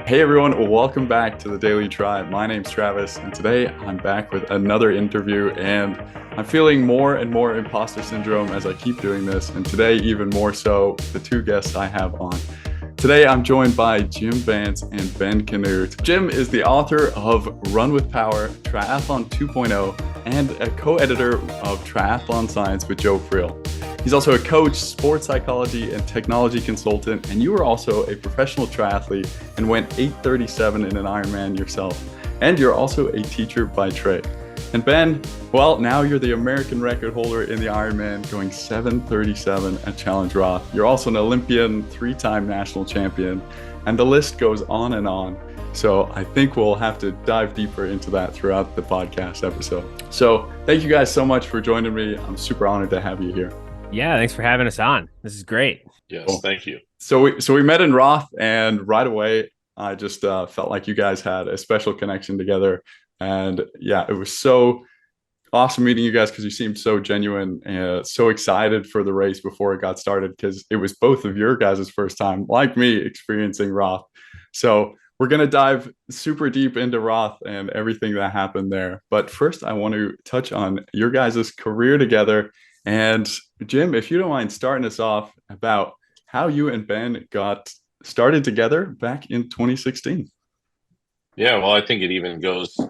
Hey everyone, welcome back to the Daily Tri. My name's Travis, and today I'm back with another interview, and I'm feeling more and more imposter syndrome as I keep doing this, and today even more so, the two guests I have on. Today I'm joined by Jim Vance and Ben KANUTE. Jim is the author of Run with Power, Triathlon 2.0, and a co-editor of Triathlon Science with Joe Friel. He's also a coach, sports psychology, and technology consultant, and you are also a professional triathlete and went 8:37 in an Ironman yourself. And you're also a teacher by trade. And Ben, well, now you're the American record holder in the Ironman, going 7:37 at Challenge Roth. You're also an Olympian, three-time national champion, and the list goes on and on. So I think we'll have to dive deeper into that throughout the podcast episode. So thank you guys so much for joining me. I'm super honored to have you here. Yeah, thanks for having us on. This is great. Yes, Cool. Thank you. So we met in Roth, and right away I just felt like you guys had a special connection together. And yeah, it was so awesome meeting you guys because you seemed so genuine and so excited for the race before it got started, because it was both of your guys' first time, like me, experiencing Roth. So we're going to dive super deep into Roth and everything that happened there. But first, I want to touch on your guys' career together. And Jim, if you don't mind starting us off about how you and Ben got started together back in 2016. Yeah, well, I think it even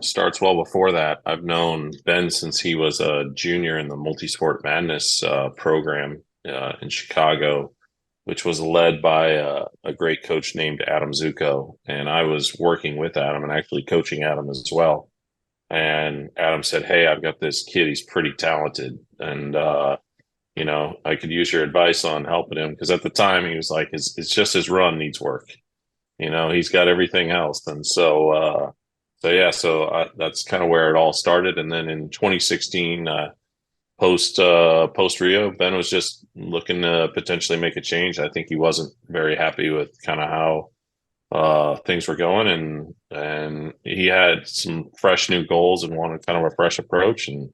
starts well before that. I've known Ben since he was a junior in the Multisport Madness program in Chicago, which was led by a great coach named Adam Zuko. And I was working with Adam and actually coaching Adam as well. And Adam said, "Hey, I've got this kid. He's pretty talented. And, I could use your advice on helping him." Because at the time he was like, it's just his run needs work. He's got everything else. And so that's kind of where it all started. And then in 2016, post Rio, Ben was just looking to potentially make a change. I think he wasn't very happy with kind of how things were going, and he had some fresh new goals and wanted kind of a fresh approach, and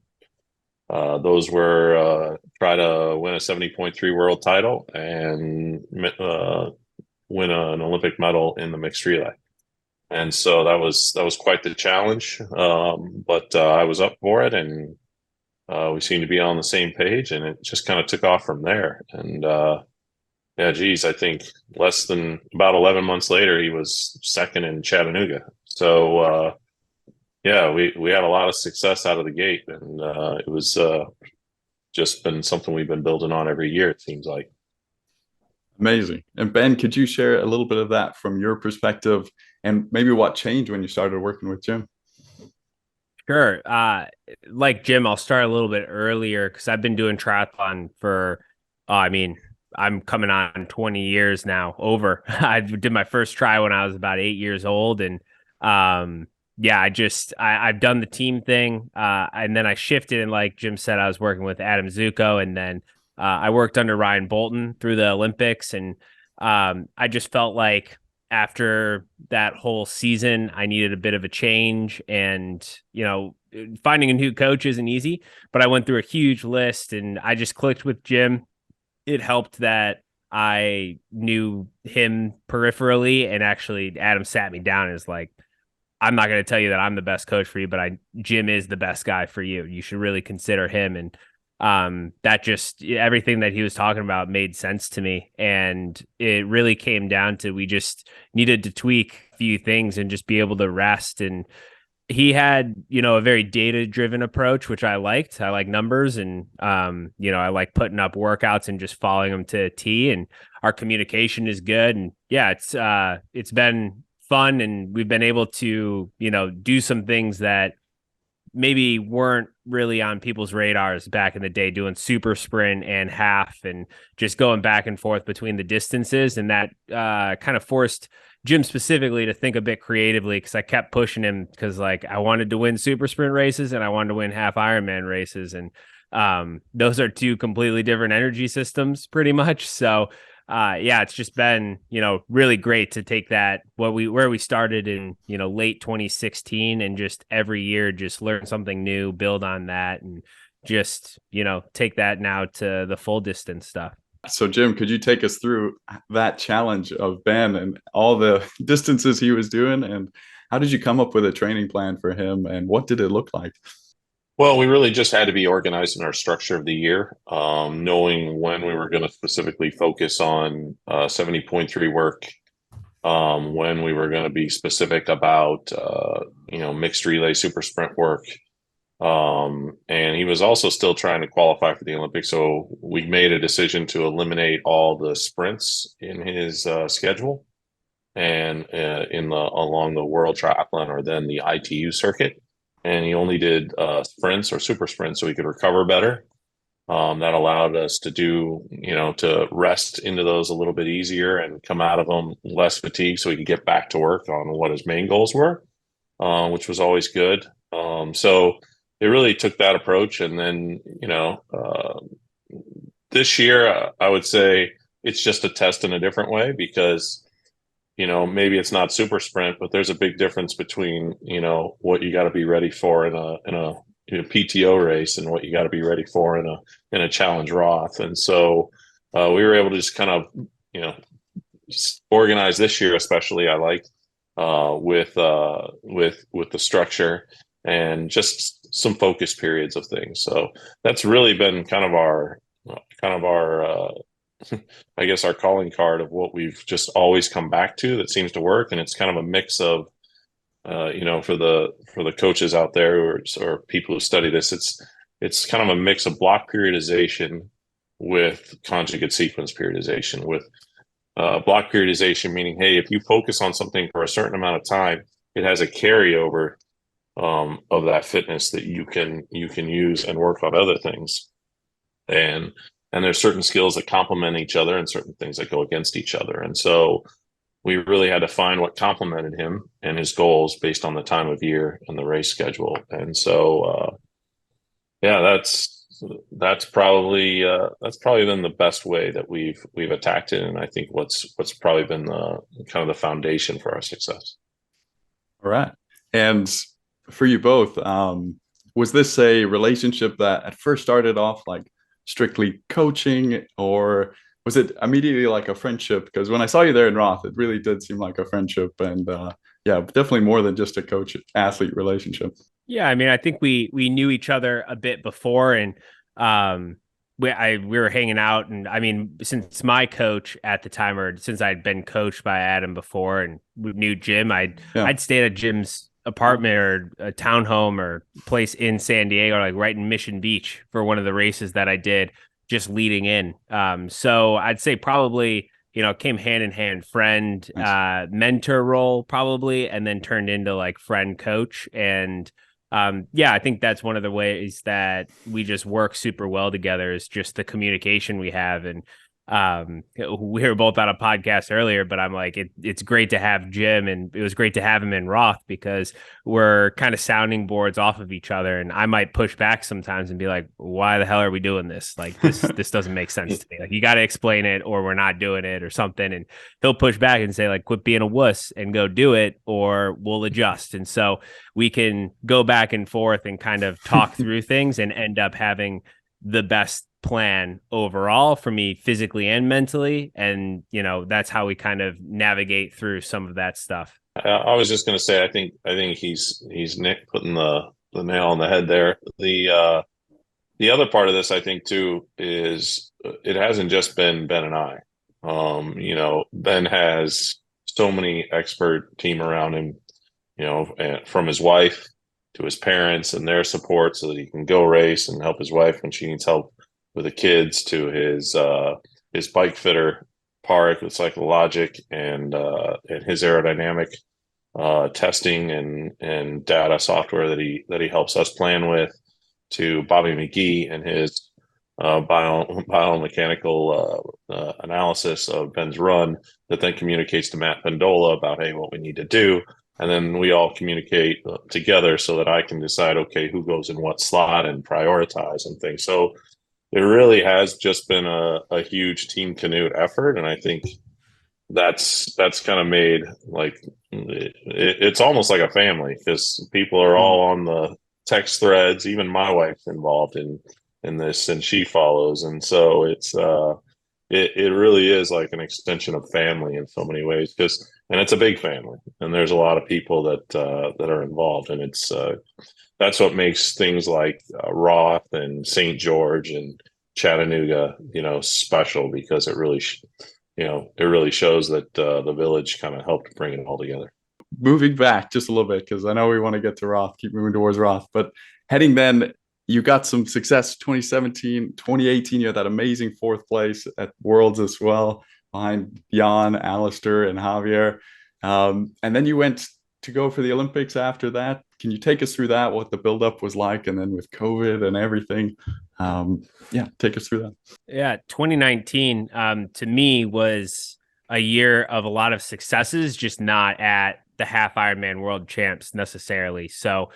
those were try to win a 70.3 world title and win an Olympic medal in the mixed relay. And so that was quite the challenge, but I was up for it, and we seemed to be on the same page, and it just kind of took off from there. And yeah, geez, I think less than about 11 months later, he was second in Chattanooga. So, yeah, we had a lot of success out of the gate, and it was just been something we've been building on every year, it seems like. Amazing. And Ben, could you share a little bit of that from your perspective and maybe what changed when you started working with Jim? Sure. Like Jim, I'll start a little bit earlier because I've been doing triathlon for, I'm coming on 20 years now over. I did my first try when I was about 8 years old. And yeah, I've done the team thing. And then I shifted, and like Jim said, I was working with Adam Zuko, and then I worked under Ryan Bolton through the Olympics. And I just felt like after that whole season, I needed a bit of a change, and, finding a new coach isn't easy, but I went through a huge list and I just clicked with Jim. It helped that I knew him peripherally, and actually Adam sat me down and was like, "I'm not going to tell you that I'm the best coach for you, but Jim is the best guy for you. You should really consider him." And that just, everything that he was talking about made sense to me. And it really came down to, we just needed to tweak a few things and just be able to rest. And he had, a very data driven approach, which I liked. I like numbers, and, I like putting up workouts and just following them to a T, and our communication is good. And yeah, it's been fun, and we've been able to, do some things that maybe weren't really on people's radars back in the day, doing super sprint and half and just going back and forth between the distances. And that kind of forced Jim specifically to think a bit creatively, because I kept pushing him, because like I wanted to win super sprint races and I wanted to win half Ironman races. And those are two completely different energy systems pretty much. So yeah, it's just been, really great to take that, where we started in, late 2016, and just every year, just learn something new, build on that, and just, take that now to the full distance stuff. So, Jim, could you take us through that challenge of Ben and all the distances he was doing? And how did you come up with a training plan for him? And what did it look like? Well, we really just had to be organized in our structure of the year, knowing when we were going to specifically focus on 70.3 work, when we were going to be specific about, mixed relay super sprint work. And he was also still trying to qualify for the Olympics. So we made a decision to eliminate all the sprints in his schedule and along the World Triathlon or then the ITU circuit. And he only did sprints or super sprints so he could recover better. That allowed us to to rest into those a little bit easier and come out of them less fatigued so he could get back to work on what his main goals were, which was always good. So they really took that approach. And then, this year, I would say it's just a test in a different way because maybe it's not super sprint, but there's a big difference between, what you got to be ready for in a PTO race and what you got to be ready for in a challenge Roth. And so we were able to just kind of, organize this year, especially I like with the structure and just some focus periods of things. So that's really been kind of our I guess our calling card of what we've just always come back to that seems to work. And it's kind of a mix of, for the coaches out there or people who study this, it's kind of a mix of block periodization with conjugate sequence periodization. With block periodization meaning, hey, if you focus on something for a certain amount of time, it has a carryover of that fitness that you can use and work on other things. And there's certain skills that complement each other and certain things that go against each other. And so we really had to find what complemented him and his goals based on the time of year and the race schedule. And so, that's probably been the best way that we've attacked it. And I think what's probably been the kind of the foundation for our success. All right. And for you both, was this a relationship that at first started off like strictly coaching, or was it immediately like a friendship? Because when I saw you there in Roth, it really did seem like a friendship, and definitely more than just a coach athlete relationship. Yeah, I mean, I think we knew each other a bit before, and we were hanging out, and I mean, since my coach at the time, or since I'd been coached by Adam before, and we knew Jim, I'd stayed at Jim's apartment or a townhome or place in San Diego, or like right in Mission Beach for one of the races that I did just leading in. So I'd say probably, came hand in hand, friend, mentor role probably, and then turned into like friend coach. And I think that's one of the ways that we just work super well together is just the communication we have. And we were both on a podcast earlier, but I'm like, it's great to have Jim, and it was great to have him in Roth because we're kind of sounding boards off of each other. And I might push back sometimes and be like, why the hell are we doing this? Like this doesn't make sense to me. Like, you got to explain it or we're not doing it or something. And he'll push back and say like, quit being a wuss and go do it, or we'll adjust. And so we can go back and forth and kind of talk through things and end up having the best plan overall for me physically and mentally. And, that's how we kind of navigate through some of that stuff. I was just going to say, I think he's Nick putting the nail on the head there. The other part of this, I think too, is it hasn't just been Ben and I. Ben has so many expert team around him, from his wife to his parents and their support so that he can go race and help his wife when she needs help with the kids, to his bike fitter Park with Cyclologic and his aerodynamic testing and data software that he helps us plan with, to Bobby McGee and his biomechanical analysis of Ben's run that then communicates to Matt Pendola about, hey, what we need to do. And then we all communicate together so that I can decide, okay, who goes in what slot and prioritize and things. So it really has just been a huge Team Canute effort. And I think that's kind of made like, it's almost like a family because people are all on the text threads. Even my wife's involved in this and she follows. And so it's it really is like an extension of family in so many ways. And it's a big family, and there's a lot of people that are involved, and it's that's what makes things like Roth and St. George and Chattanooga, special, because it really, it really shows that the village kind of helped bring it all together. Moving back just a little bit, because I know we want to get to Roth, keep moving towards Roth, but heading then, you got some success 2017, 2018. You had that amazing fourth place at Worlds as well, behind Jan, Alistair, and Javier. And then you went to go for the Olympics after that. Can you take us through that, what the buildup was like, and then with COVID and everything? Yeah, take us through that. Yeah, 2019 to me was a year of a lot of successes, just not at the half Ironman world champs necessarily. So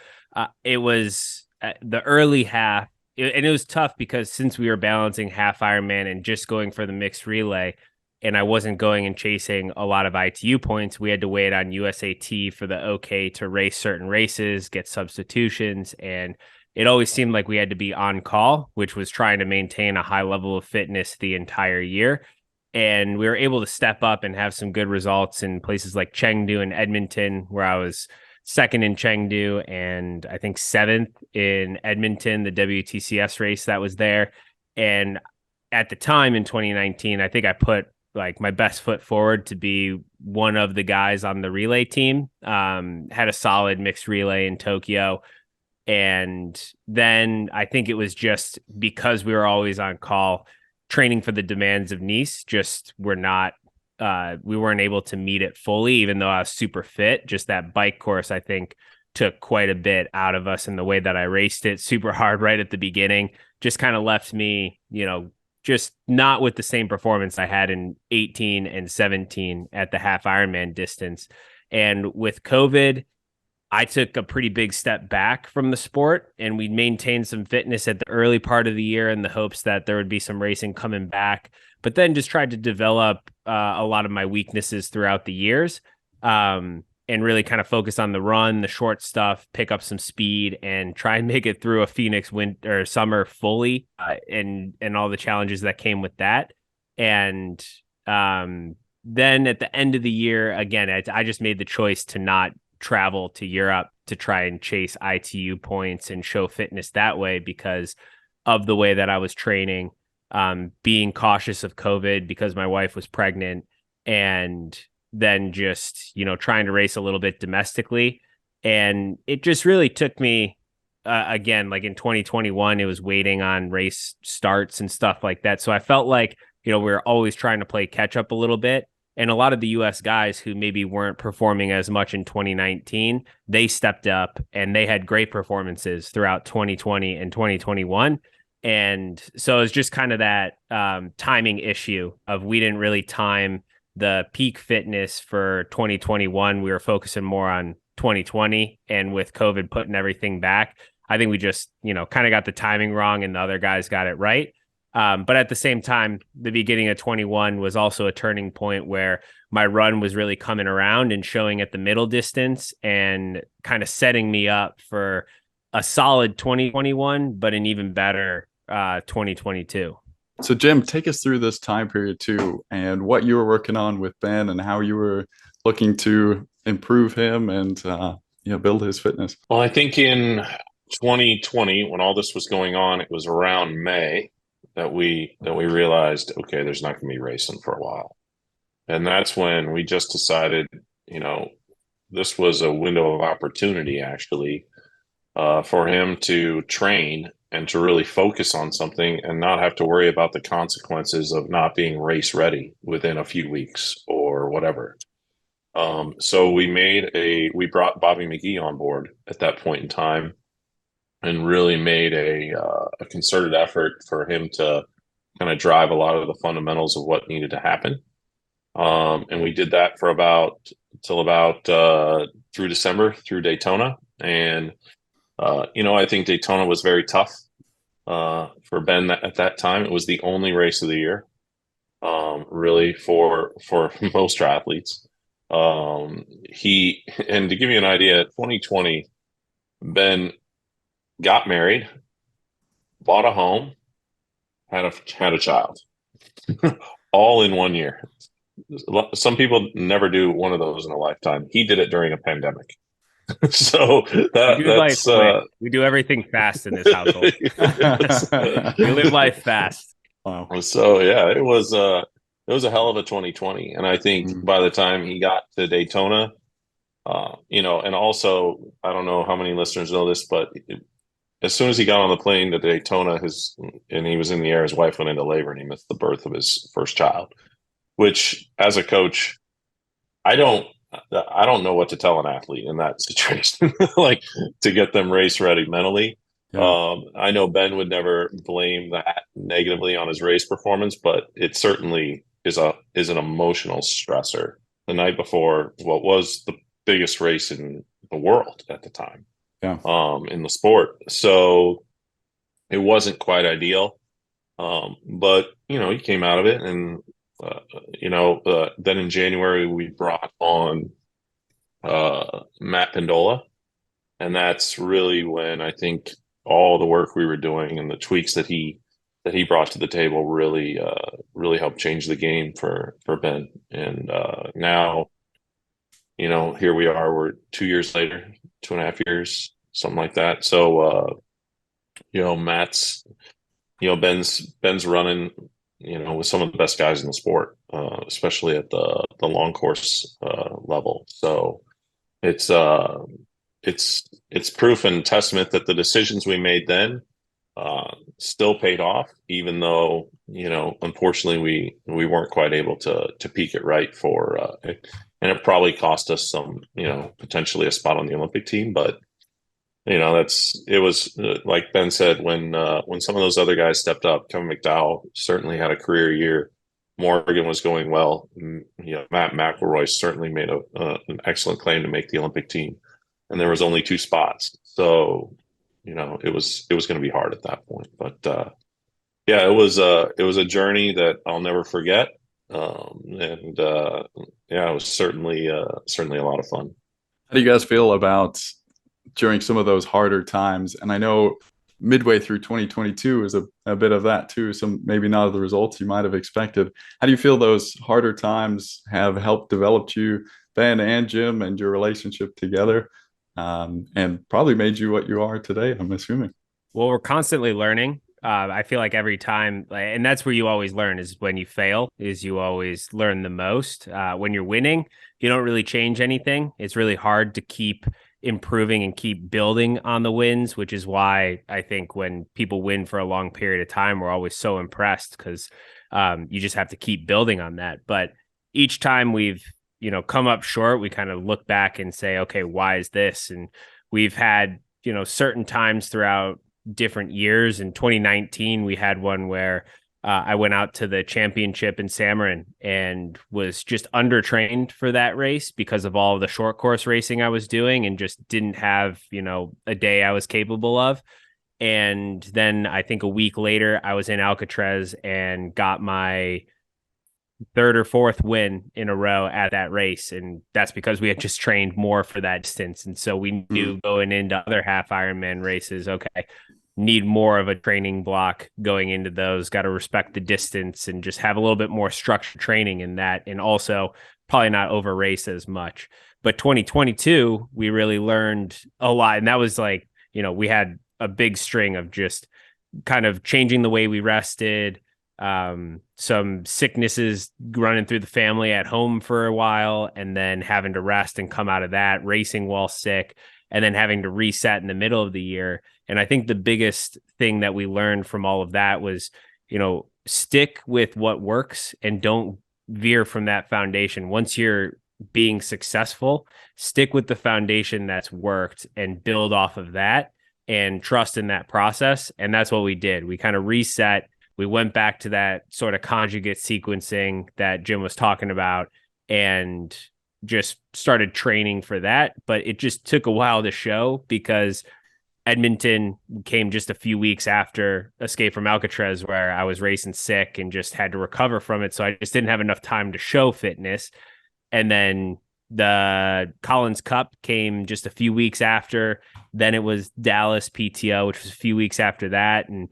it was the early half, and it was tough because since we were balancing half Ironman and just going for the mixed relay, and I wasn't going and chasing a lot of ITU points, we had to wait on USAT for the okay to race certain races, get substitutions, and it always seemed like we had to be on call, which was trying to maintain a high level of fitness the entire year. And we were able to step up and have some good results in places like Chengdu and Edmonton, where I was second in Chengdu and I think seventh in Edmonton, the WTCS race that was there. And at the time in 2019, I think I put like my best foot forward to be one of the guys on the relay team. Had a solid mixed relay in Tokyo. And then I think it was just because we were always on call, training for the demands of Nice, just we weren't able to meet it fully, even though I was super fit. Just that bike course, I think, took quite a bit out of us in the way that I raced it super hard right at the beginning. Just kind of left me, just not with the same performance I had in 18 and 17 at the half Ironman distance. And with COVID, I took a pretty big step back from the sport, and we maintained some fitness at the early part of the year in the hopes that there would be some racing coming back, but then just tried to develop a lot of my weaknesses throughout the years, and really kind of focus on the run, the short stuff, pick up some speed, and try and make it through a Phoenix winter or summer fully, and all the challenges that came with that. And then at the end of the year, again, I just made the choice to not travel to Europe to try and chase ITU points and show fitness that way because of the way that I was training, being cautious of COVID because my wife was pregnant, and then just, trying to race a little bit domestically. And it just really took me, again, like in 2021, it was waiting on race starts and stuff like that. So I felt like, we were always trying to play catch up a little bit. And a lot of the US guys who maybe weren't performing as much in 2019, they stepped up and they had great performances throughout 2020 and 2021. And so it's just kind of that timing issue of we didn't really time the peak fitness for 2021. We were focusing more on 2020, and with COVID putting everything back, I think we just, kind of got the timing wrong and the other guys got it right. But at the same time, the beginning of 21 was also a turning point where my run was really coming around and showing at the middle distance and kind of setting me up for a solid 2021, but an even better 2022. So Jim, take us through this time period too, and what you were working on with Ben and how you were looking to improve him and build his fitness. Well, I think in 2020, when all this was going on, it was around May that we realized, okay, there's not going to be racing for a while. And that's when we just decided, this was a window of opportunity actually for him to train and to really focus on something and not have to worry about the consequences of not being race ready within a few weeks or whatever. So we brought Bobby McGee on board at that point in time, and really made a concerted effort for him to kind of drive a lot of the fundamentals of what needed to happen. And we did that for through December, through Daytona. And, I think Daytona was very tough for Ben at that time. It was the only race of the year, really, for most triathletes. And to give you an idea, 2020, Ben got married, bought a home, had a child, all in 1 year. Some people never do one of those in a lifetime. He did it during a pandemic. So we do everything fast in this household. We live life fast. Wow. So yeah, it was a hell of a 2020. And I think Mm. by the time he got to Daytona, and also I don't know how many listeners know this, but as soon as he got on the plane to Daytona, and he was in the air, his wife went into labor and he missed the birth of his first child. Which, as a coach, I don't know what to tell an athlete in that situation, like to get them race ready mentally. Yeah. I know Ben would never blame that negatively on his race performance, but it certainly is an emotional stressor the night before what was the biggest race in the world at the time. Yeah. In the sport. So it wasn't quite ideal. But he came out of it, and then in January we brought on Matt Pindola, and that's really when I think all the work we were doing and the tweaks that he brought to the table really helped change the game for Ben. And now, here we are. We're 2 years later, 2.5 years, something like that. So Matt's Ben's running with some of the best guys in the sport, especially at the long course level. So it's proof and testament that the decisions we made then still paid off, even though unfortunately we weren't quite able to peak it right and it probably cost us some potentially a spot on the Olympic team. But it was like Ben said, when some of those other guys stepped up. Kevin McDowell certainly had a career year. Morgan was going well. Matt McElroy certainly made an excellent claim to make the Olympic team, and there was only 2 spots. So it was going to be hard at that point. But yeah, it was a journey that I'll never forget. And yeah, it was certainly a lot of fun. How do you guys feel about during some of those harder times? And I know midway through 2022 is a bit of that too. Some maybe not the results you might have expected. How do you feel those harder times have helped develop you, Ben and Jim, and your relationship together, and probably made you what you are today, I'm assuming? Well, we're constantly learning. I feel like every time, and that's where you always learn, is when you fail, is you always learn the most. When you're winning, you don't really change anything. It's really hard to keep improving and keep building on the wins, which is why I think when people win for a long period of time, we're always so impressed, because you just have to keep building on that. But each time we've come up short, we kind of look back and say, okay, why is this? And we've had certain times throughout different years. In 2019, we had one where I went out to the championship in Samarin and was just undertrained for that race because of all of the short course racing I was doing, and just didn't have, a day I was capable of. And then I think a week later, I was in Alcatraz and got my 3rd or 4th win in a row at that race. And that's because we had just trained more for that distance. And so we knew going into other half Ironman races, okay, need more of a training block going into those, got to respect the distance and just have a little bit more structured training in that. And also probably not over race as much. But 2022, we really learned a lot. And that was like, we had a big string of just kind of changing the way we rested, some sicknesses running through the family at home for a while, and then having to rest and come out of that, racing while sick, and then having to reset in the middle of the year. And I think the biggest thing that we learned from all of that was, stick with what works and don't veer from that foundation. Once you're being successful, stick with the foundation that's worked and build off of that and trust in that process. And that's what we did. We kind of reset. We went back to that sort of conjugate sequencing that Jim was talking about and just started training for that. But it just took a while to show, because Edmonton came just a few weeks after Escape from Alcatraz, where I was racing sick and just had to recover from it. So I just didn't have enough time to show fitness. And then the Collins Cup came just a few weeks after. Then it was Dallas PTO, which was a few weeks after that. And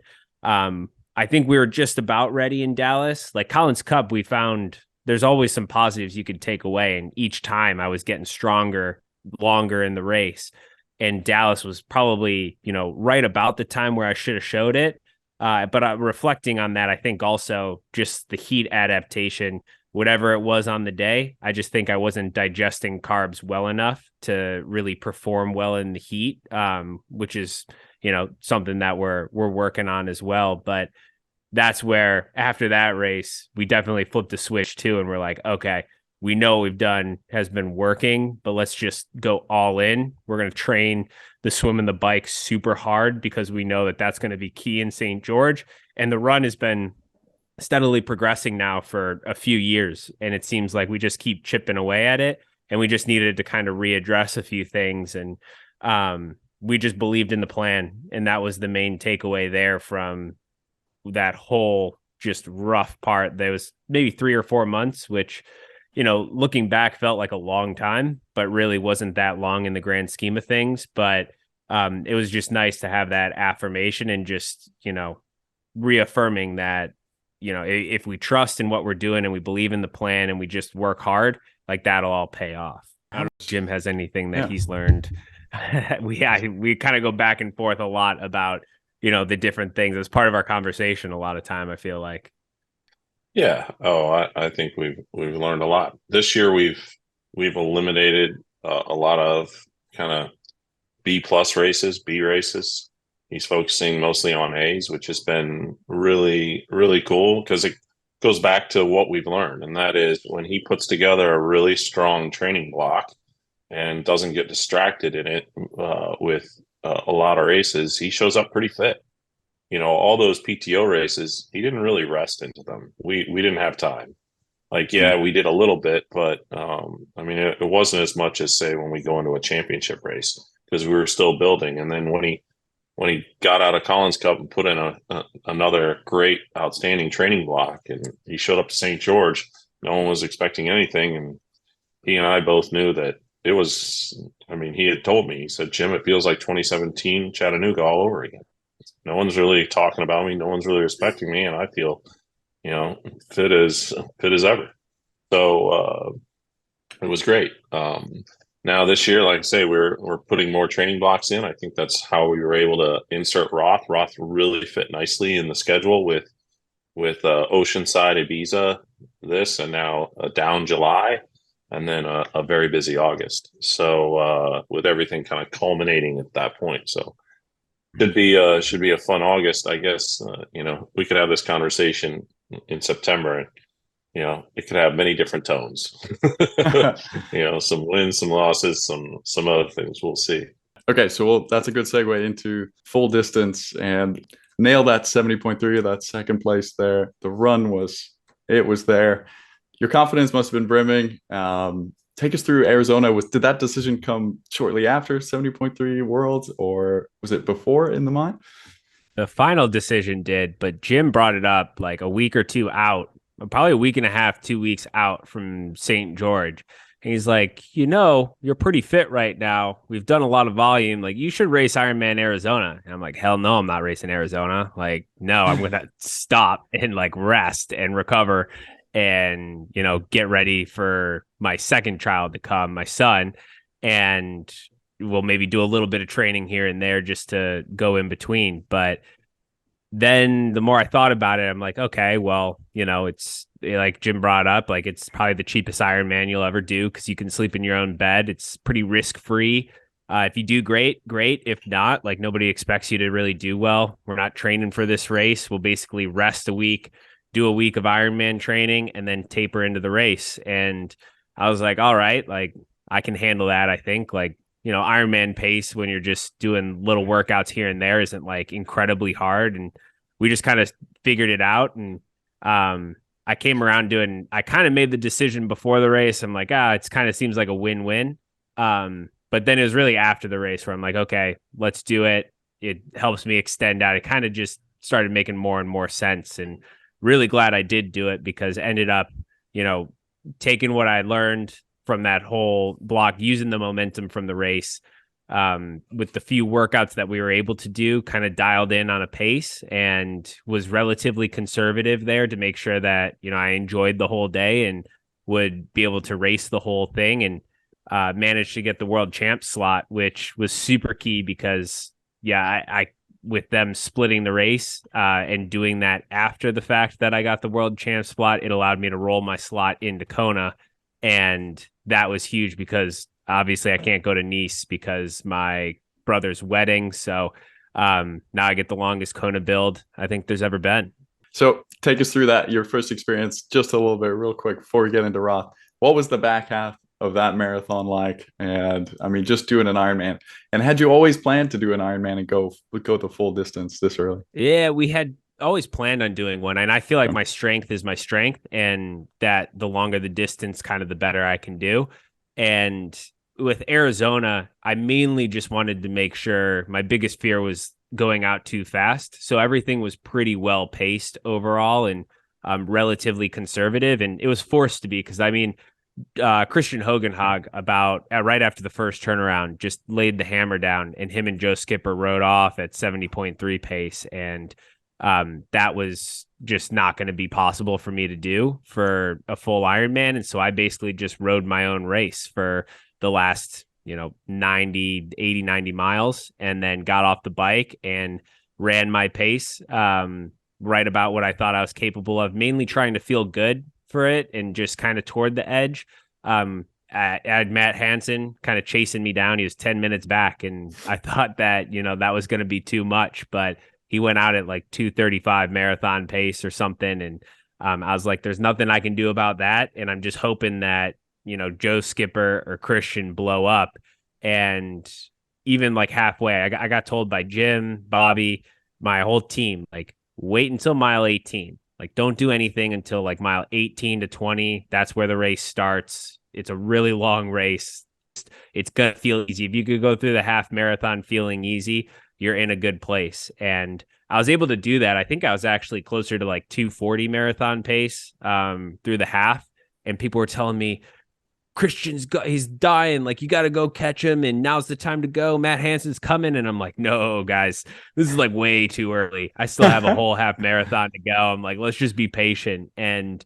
I think we were just about ready in Dallas. Like Collins Cup, we found there's always some positives you could take away. And each time I was getting stronger, longer in the race. And Dallas was probably, right about the time where I should have showed it. But reflecting on that, I think also just the heat adaptation, whatever it was on the day, I just think I wasn't digesting carbs well enough to really perform well in the heat, which is, something that we're working on as well. But that's where after that race, we definitely flipped the switch too. And we're like, okay, we know what we've done has been working, but let's just go all in. We're going to train the swim and the bike super hard because we know that that's going to be key in St. George. And the run has been steadily progressing now for a few years. And it seems like we just keep chipping away at it. And we just needed to kind of readdress a few things. And we just believed in the plan. And that was the main takeaway there from that whole just rough part. There was maybe 3 or 4 months, which, looking back felt like a long time, but really wasn't that long in the grand scheme of things. But it was just nice to have that affirmation and just, reaffirming that, if we trust in what we're doing and we believe in the plan and we just work hard, like that'll all pay off. I don't know if Jim has anything that he's learned. we kind of go back and forth a lot about, the different things as part of our conversation a lot of time, I feel like. Yeah. Oh, I think we've learned a lot this year. We've eliminated a lot of kind of B races, B races. He's focusing mostly on A's, which has been really, really cool because it goes back to what we've learned. And that is when he puts together a really strong training block and doesn't get distracted in it with a lot of races, he shows up pretty fit. All those PTO races, he didn't really rest into them. We didn't have time. Like, yeah, we did a little bit, but it wasn't as much as say when we go into a championship race because we were still building. And then when he got out of Collins Cup and put in another great, outstanding training block, and he showed up to St. George, no one was expecting anything, and he and I both knew that it was. He had told me, he said, "Jim, it feels like 2017 Chattanooga all over again. No one's really talking about me. No one's really respecting me, and I feel, fit as ever." So it was great. Now this year, like I say, we're putting more training blocks in. I think that's how we were able to insert Roth. Roth really fit nicely in the schedule with Oceanside, Ibiza, and now a down July, and then a very busy August. So with everything kind of culminating at that point, so. Should be a fun August, I guess. We could have this conversation in September, and it could have many different tones. Some wins, some losses, some other things. We'll see. Okay, so that's a good segue into full distance and nail that 70.3, that second place there. The run was there. Your confidence must have been brimming. Take us through Arizona. Did that decision come shortly after 70.3 Worlds, or was it before in the mind? The final decision did, but Jim brought it up like a week or two out, probably a week and a half, 2 weeks out from St. George. And he's like, you're pretty fit right now. We've done a lot of volume. Like, you should race Ironman Arizona. And I'm like, hell no, I'm not racing Arizona. Like, no, I'm going to stop and like rest and recover and, get ready for my second child to come, my son. And we'll maybe do a little bit of training here and there just to go in between. But then the more I thought about it, I'm like, okay, well, it's like Jim brought up, like it's probably the cheapest Ironman you'll ever do because you can sleep in your own bed. It's pretty risk-free. If you do great. If not, like nobody expects you to really do well. We're not training for this race. We'll basically rest a week, do a week of Ironman training, and then taper into the race. And I was like, all right, like I can handle that. I think like, Ironman pace when you're just doing little workouts here and there isn't like incredibly hard. And we just kind of figured it out. And I came around I kind of made the decision before the race. I'm like, it's kind of seems like a win-win. But then it was really after the race where I'm like, okay, let's do it. It helps me extend out. It kind of just started making more and more sense, and really glad I did do it because it ended up, taking what I learned from that whole block, using the momentum from the race, with the few workouts that we were able to do, kind of dialed in on a pace and was relatively conservative there to make sure that, I enjoyed the whole day and would be able to race the whole thing, and managed to get the world champ slot, which was super key because, I with them splitting the race and doing that after the fact that I got the world champ slot, it allowed me to roll my slot into Kona. And that was huge because obviously I can't go to Nice because my brother's wedding. So now I get the longest Kona build I think there's ever been. So take us through that, your first experience, just a little bit real quick before we get into Roth. What was the back half of that marathon like? And I mean, just doing an Ironman. And had you always planned to do an Ironman and go the full distance this early? Yeah, we had always planned on doing one. And I feel like my strength is my strength, and that the longer the distance, kind of the better I can do. And with Arizona, I mainly just wanted to make sure, my biggest fear was going out too fast. So everything was pretty well paced overall and relatively conservative. And it was forced to be because, I mean, Christian Hogenhag about right after the first turnaround just laid the hammer down, and him and Joe Skipper rode off at 70.3 pace. And that was just not going to be possible for me to do for a full Ironman. And so I basically just rode my own race for the last, 90 miles, and then got off the bike and ran my pace right about what I thought I was capable of, mainly trying to feel good for it and just kind of toward the edge. I had Matt Hansen kind of chasing me down. He was 10 minutes back, and I thought that, that was going to be too much, but he went out at like 2:35 marathon pace or something. And I was like, there's nothing I can do about that. And I'm just hoping that, Joe Skipper or Christian blow up. And even like halfway, I got told by Jim, Bobby, my whole team, like, wait until mile 18. Like, don't do anything until like mile 18 to 20. That's where the race starts. It's a really long race. It's going to feel easy. If you could go through the half marathon feeling easy, you're in a good place. And I was able to do that. I think I was actually closer to like 2:40 marathon pace through the half. And people were telling me, he's dying. Like, you got to go catch him. And now's the time to go. Matt Hansen's coming. And I'm like, no, guys, this is like way too early. I still have a whole half marathon to go. I'm like, let's just be patient. And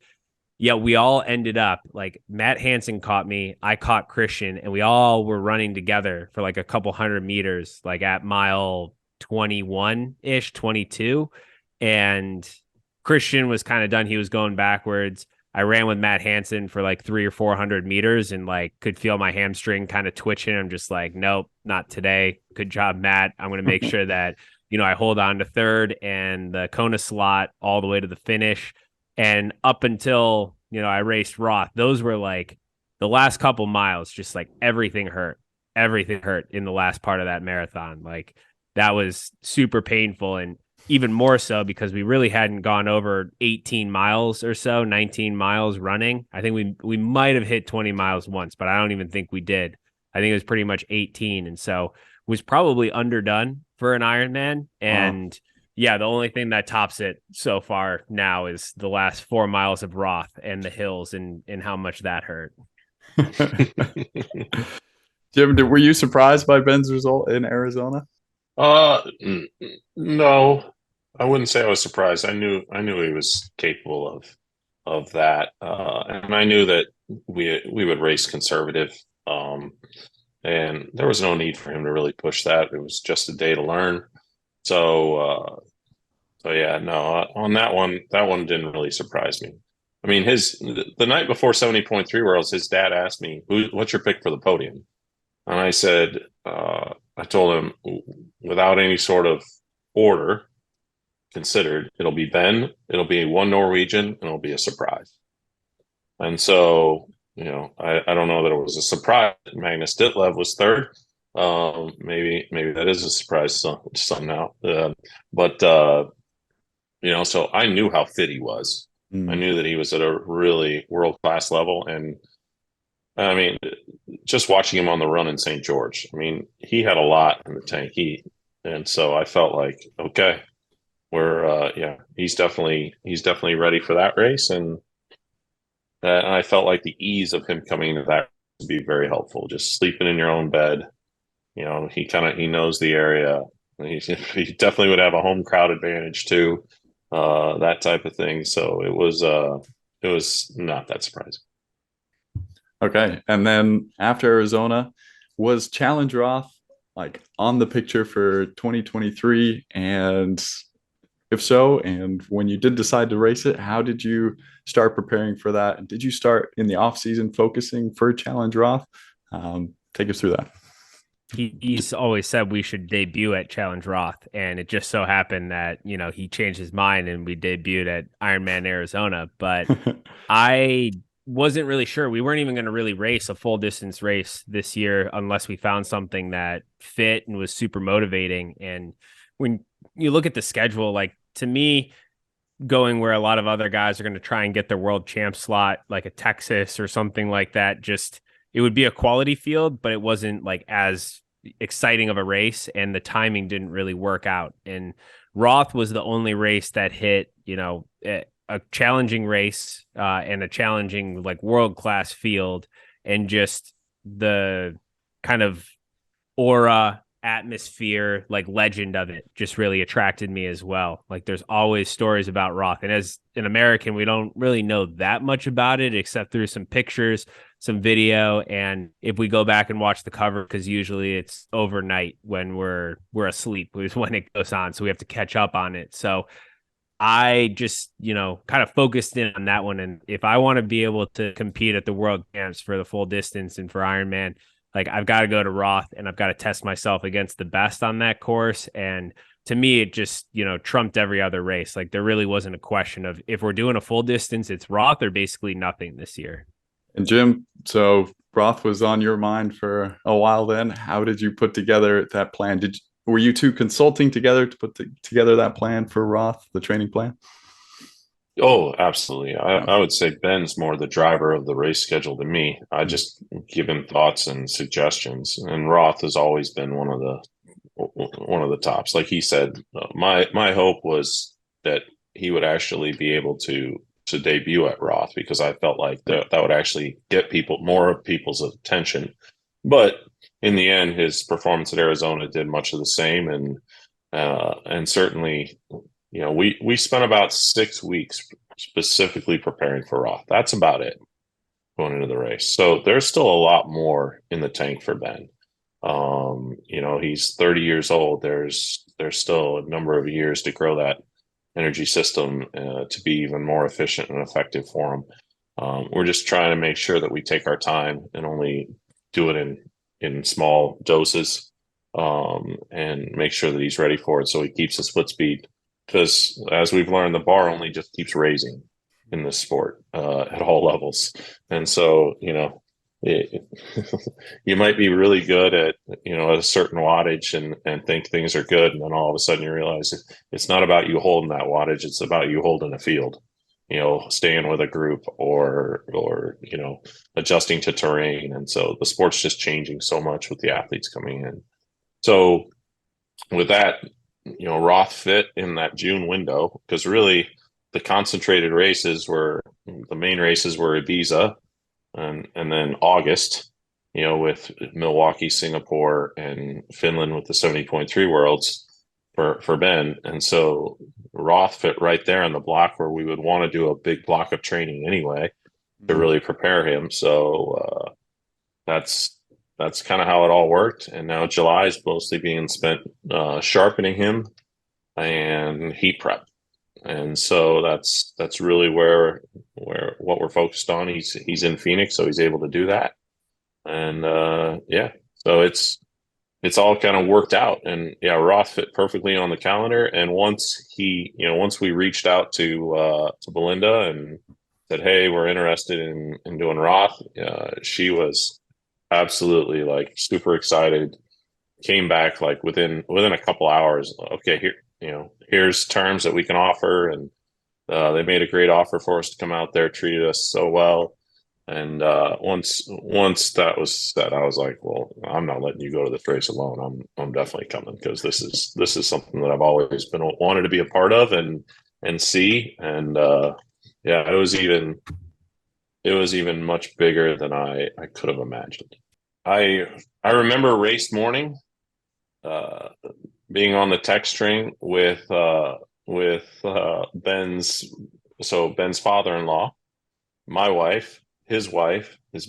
yeah, we all ended up like, Matt Hansen caught me, I caught Christian, and we all were running together for like a couple 100 meters, like at mile 21 ish, 22. And Christian was kind of done. He was going backwards. I ran with Matt Hansen for like 300 or 400 meters and like could feel my hamstring kind of twitching. I'm just like, nope, not today. Good job, Matt. I'm going to make sure that, I hold on to third and the Kona slot all the way to the finish. And up until, I raced Roth, those were like the last couple miles, just like everything hurt in the last part of that marathon. Like, that was super painful. And even more so because we really hadn't gone over 18 miles or so, 19 miles running. I think we might have hit 20 miles once, but I don't even think we did. I think it was pretty much 18. And so was probably underdone for an Ironman. And yeah, the only thing that tops it so far now is the last 4 miles of Roth and the hills and how much that hurt. Jim, were you surprised by Ben's result in Arizona? No, I wouldn't say I was surprised. I knew he was capable of that, and I knew that we would race conservative, and there was no need for him to really push that. It was just a day to learn. So yeah, no, on that one didn't really surprise me. I mean, the night before 70.3 Worlds, his dad asked me, "What's your pick for the podium?" And I said, I told him, without any sort of order considered, it'll be Ben, it'll be one Norwegian, and it'll be a surprise. And so, I don't know that it was a surprise. Magnus Ditlev was third. Maybe that is a surprise somehow. But so I knew how fit he was. I knew that he was at a really world-class level. And I mean, just watching him on the run in St. George, I mean, he had a lot in the tank. And so I felt like, okay, he's definitely ready for that race. And I felt like the ease of him coming into that would be very helpful. Just sleeping in your own bed, he knows the area. He definitely would have a home crowd advantage too, that type of thing. So it was not that surprising. Okay. And then after Arizona, was Challenge Roth like on the picture for 2023? And if so, and when you did decide to race it, how did you start preparing for that? And did you start in the off season focusing for Challenge Roth? Take us through that. He's always said we should debut at Challenge Roth, and it just so happened that he changed his mind and we debuted at Ironman Arizona. But I wasn't really sure. We weren't even going to really race a full distance race this year unless we found something that fit and was super motivating. And when you look at the schedule, like to me, going where a lot of other guys are going to try and get their world champ slot, like a Texas or something like that, just it would be a quality field, but it wasn't like as exciting of a race, and the timing didn't really work out. And Roth was the only race that hit, a challenging race and a challenging like world-class field, and just the kind of aura, atmosphere, like legend of it just really attracted me as well. Like there's always stories about Roth, and as an American we don't really know that much about it except through some pictures, some video, and if we go back and watch the cover, because usually it's overnight when we're asleep is when it goes on, so we have to catch up on it. So I just kind of focused in on that one, and if I want to be able to compete at the world champs for the full distance and for Ironman, like I've got to go to Roth and I've got to test myself against the best on that course. And to me, it just, trumped every other race. Like there really wasn't a question of if we're doing a full distance, it's Roth or basically nothing this year. And Jim, so Roth was on your mind for a while then. How did you put together that plan? Were you two consulting together to put together that plan for Roth, the training plan? Oh, absolutely. I would say Ben's more the driver of the race schedule than me. I just give him thoughts and suggestions. And Roth has always been one of the tops. Like he said, my hope was that he would actually be able to debut at Roth, because I felt like that would actually get more of people's attention. But in the end, his performance at Arizona did much of the same, and certainly, we spent about 6 weeks specifically preparing for Roth. That's about it going into the race. So there's still a lot more in the tank for Ben. He's 30 years old. There's still a number of years to grow that energy system to be even more efficient and effective for him. We're just trying to make sure that we take our time and only do it in small doses, and make sure that he's ready for it so he keeps the split speed. Because as we've learned, the bar only just keeps raising in this sport at all levels. And so, you might be really good at a certain wattage and think things are good, and then all of a sudden you realize it's not about you holding that wattage, it's about you holding a field, staying with a group or adjusting to terrain. And so the sport's just changing so much with the athletes coming in. So with that, Roth fit in that June window, because really the concentrated races the main races were Ibiza and then August, with Milwaukee, Singapore, and Finland with the 70.3 Worlds for Ben. And so Roth fit right there on the block where we would want to do a big block of training anyway to really prepare him. So that's kind of how it all worked. And now July is mostly being spent sharpening him and heat prep. And so that's really where what we're focused on. He's in Phoenix, so he's able to do that. And so it's all kind of worked out. And Roth fit perfectly on the calendar. And once we reached out to Belinda and said, hey, we're interested in doing Roth, she was absolutely like super excited, came back like within a couple hours. Okay, here's terms that we can offer. And they made a great offer for us to come out there, treated us so well. And once that was said, I was like, well, I'm not letting you go to this race alone. I'm definitely coming, because this is something that I've always wanted to be a part of and see. And it was even much bigger than I could have imagined. I remember race morning, uh, being on the text string with Ben's Ben's father-in-law, my wife, his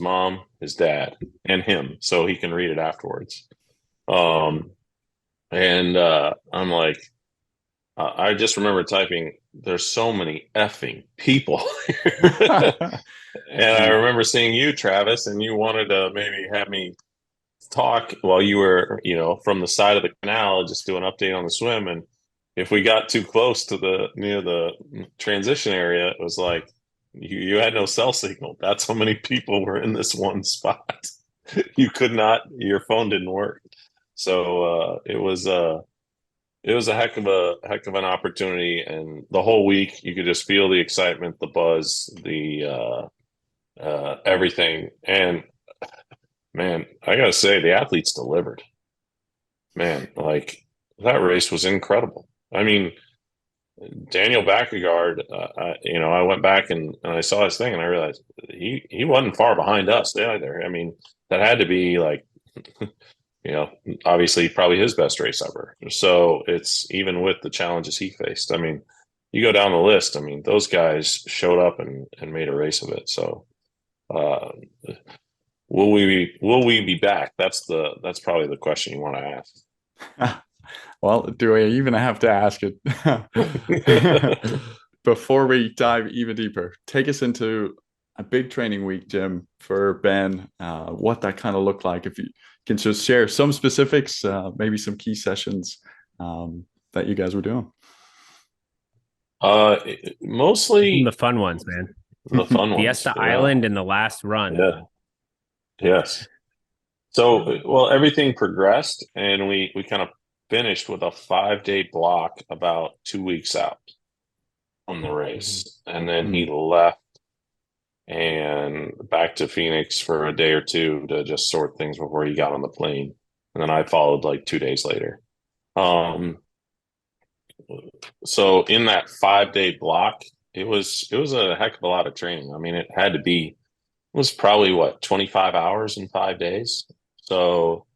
mom, his dad, and him, so he can read it afterwards. And I'm like, I just remember typing, "There's so many effing people." And I remember seeing you, Travis, and you wanted to maybe have me talk while you were, from the side of the canal, just do an update on the swim. And if we got too close to near the transition area, it was like you had no cell signal. That's how many people were in this one spot. You could not, your phone didn't work. So it was a heck of an opportunity, and the whole week you could just feel the excitement, the buzz, the everything. And man, I gotta say, the athletes delivered. Man, like that race was incredible. I mean, Daniel Backergaard, I went back and I saw his thing, and I realized he wasn't far behind us either. I mean, that had to be like, obviously probably his best race ever. So it's even with the challenges he faced. I mean, you go down the list. I mean, those guys showed up and made a race of it. So, uh, will we be back? That's probably the question you want to ask. Well, do I even have to ask it? Before we dive even deeper, take us into a big training week, Jim, for Ben. What that kind of looked like. If you can just share some specifics, maybe some key sessions that you guys were doing. Mostly The fun ones, man. the fun ones. Fiesta Island and the last run. Yeah. Yes. So, well, everything progressed, and we kind of finished with a 5-day block about 2 weeks out on the race, and then he left and back to Phoenix for a day or two to just sort things before he got on the plane, and then I followed like 2 days later. So in that 5-day block, it was a heck of a lot of training. I mean, it had to be. It was probably 25 hours in 5 days. So,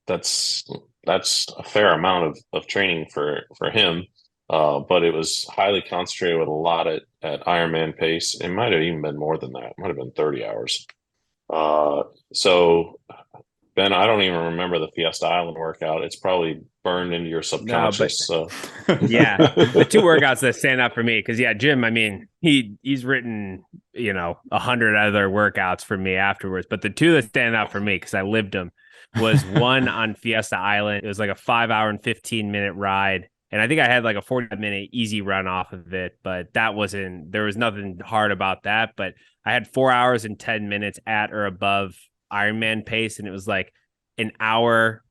that's a fair amount of training for him. But it was highly concentrated with a lot at Ironman pace. It might have even been more than that. It might have been 30 hours. So Ben, I don't even remember the Fiesta Island workout. It's probably burned into your subconscious. Yeah, the two workouts that stand out for me, because Jim, I mean, he's written 100 other workouts for me afterwards, but the two that stand out for me because I lived them was one on Fiesta Island. It was like a 5 hour and 15-minute ride, and I think I had like a 45-minute easy run off of it, but there was nothing hard about that. But I had 4 hours and 10 minutes at or above Ironman pace, and it was like an hour,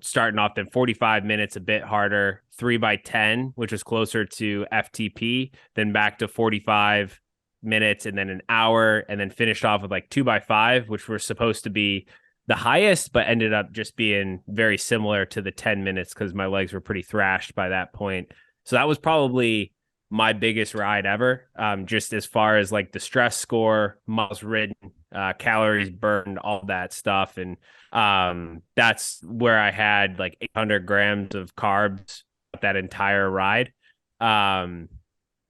starting off, then 45 minutes a bit harder, 3x10, which was closer to FTP, then back to 45 minutes, and then an hour, and then finished off with like 2x5, which were supposed to be the highest, but ended up just being very similar to the 10 minutes because my legs were pretty thrashed by that point. So that was probably my biggest ride ever, just as far as like the stress score, miles ridden, calories burned, all that stuff. And that's where I had like 800 grams of carbs that entire ride. And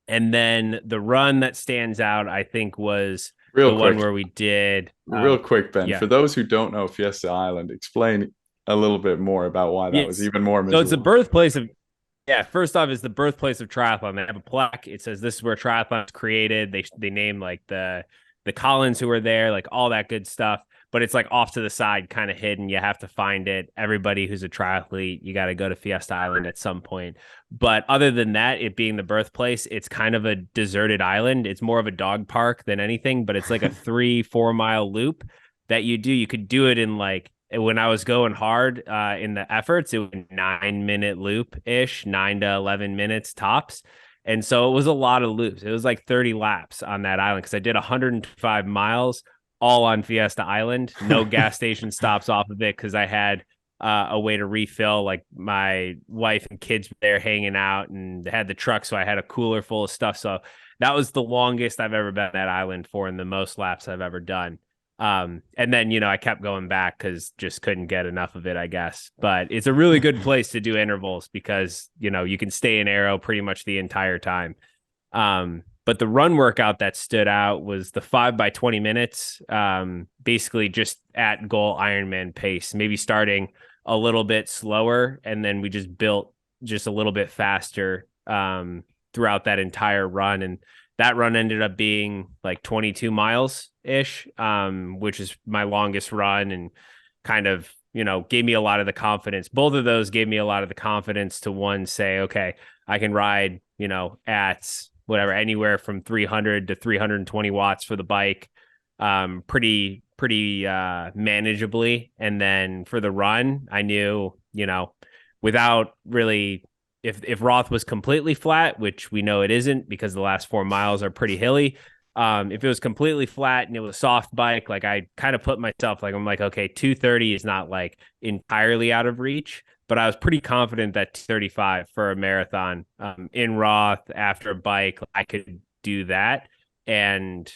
then the run that stands out, I think, was one where we did. Real quick, Ben, for those who don't know Fiesta Island, explain a little bit more about why that was even more miserable. So it's the birthplace of first off, it's the birthplace of triathlon. They have a plaque. It says this is where triathlon was created. They name like the Collins who were there, like all that good stuff. But it's like off to the side, kind of hidden. You have to find it. Everybody who's a triathlete, you got to go to Fiesta Island at some point. But other than that, it being the birthplace, it's kind of a deserted island. It's more of a dog park than anything, but it's like a 3-4 mile loop that you do. You could do it in like, when I was going hard in the efforts, it was a 9-minute loop ish, 9 to 11 minutes tops. And so it was a lot of loops. It was like 30 laps on that island because I did 105 miles all on Fiesta Island. No gas station stops off of it because I had a way to refill. Like my wife and kids were there hanging out, and they had the truck, so I had a cooler full of stuff. So that was the longest I've ever been on that island for, and the most laps I've ever done. And then, I kept going back because just couldn't get enough of it, I guess. But it's a really good place to do intervals because, you can stay in aero pretty much the entire time. But the run workout that stood out was the 5 by 20 minutes, basically just at goal Ironman pace, maybe starting a little bit slower. And then we just built just a little bit faster throughout that entire run. And that run ended up being like 22 miles ish, which is my longest run, and kind of, gave me a lot of the confidence. Both of those gave me a lot of the confidence to one, say, okay, I can ride, at whatever, anywhere from 300 to 320 watts for the bike, pretty manageably. And then for the run, I knew, without really, if Roth was completely flat, which we know it isn't because the last 4 miles are pretty hilly. If it was completely flat and it was a soft bike, like I kind of put myself I'm like, okay, 230 is not like entirely out of reach, but I was pretty confident that 235 for a marathon in Roth after a bike, I could do that, and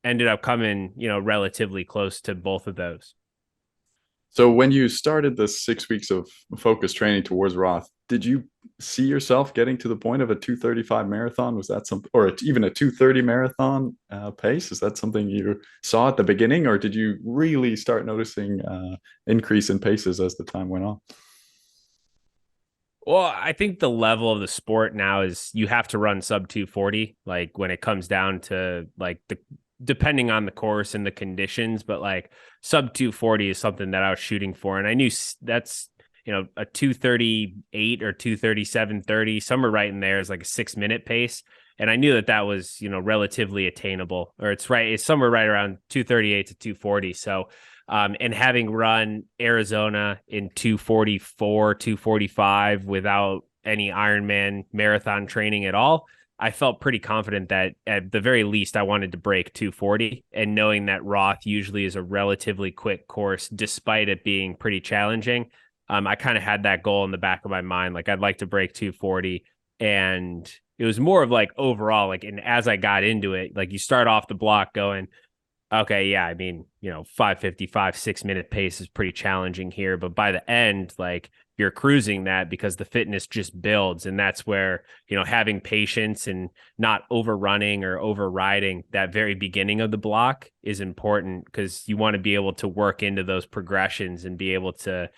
ended up coming, relatively close to both of those. So when you started the 6 weeks of focused training towards Roth, did you see yourself getting to the point of a 235 marathon? Was that something, or even a 230 marathon pace? Is that something you saw at the beginning, or did you really start noticing increase in paces as the time went on? Well, I think the level of the sport now is you have to run sub 240, like when it comes down to like depending on the course and the conditions, but like sub 240 is something that I was shooting for. And I knew that's, a 238 or 237.30, somewhere right in there is like a 6-minute pace. And I knew that was, relatively attainable, or it's somewhere right around 238 to 240. So, and having run Arizona in 244, 245 without any Ironman marathon training at all, I felt pretty confident that at the very least I wanted to break 240, and knowing that Roth usually is a relatively quick course, despite it being pretty challenging. I kind of had that goal in the back of my mind. Like I'd like to break 240, and it was more of like overall, like, and as I got into it, like you start off the block going, okay, yeah, I mean, 5:55, 6-minute pace is pretty challenging here. But by the end, like you're cruising that because the fitness just builds. And that's where, having patience and not overrunning or overriding that very beginning of the block is important, because you want to be able to work into those progressions and be able to,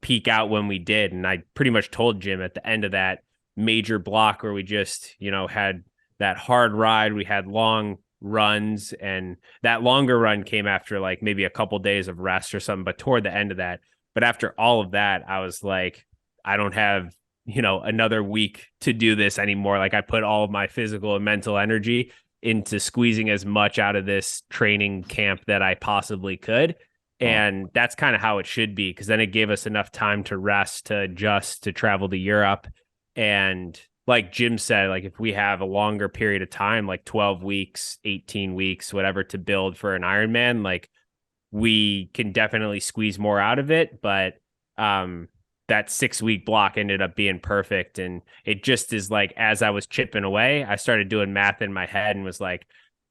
peak out when we did. And I pretty much told Jim at the end of that major block where we just, had that hard ride, we had long runs, and that longer run came after like maybe a couple days of rest or something, but toward the end of that. But after all of that, I was like, I don't have, another week to do this anymore. Like I put all of my physical and mental energy into squeezing as much out of this training camp that I possibly could. And that's kind of how it should be, because then it gave us enough time to rest, to adjust, to travel to Europe. And like Jim said, like if we have a longer period of time, like 12 weeks, 18 weeks, whatever, to build for an Ironman, like we can definitely squeeze more out of it. But that 6-week block ended up being perfect. And it just is like, as I was chipping away, I started doing math in my head and was like,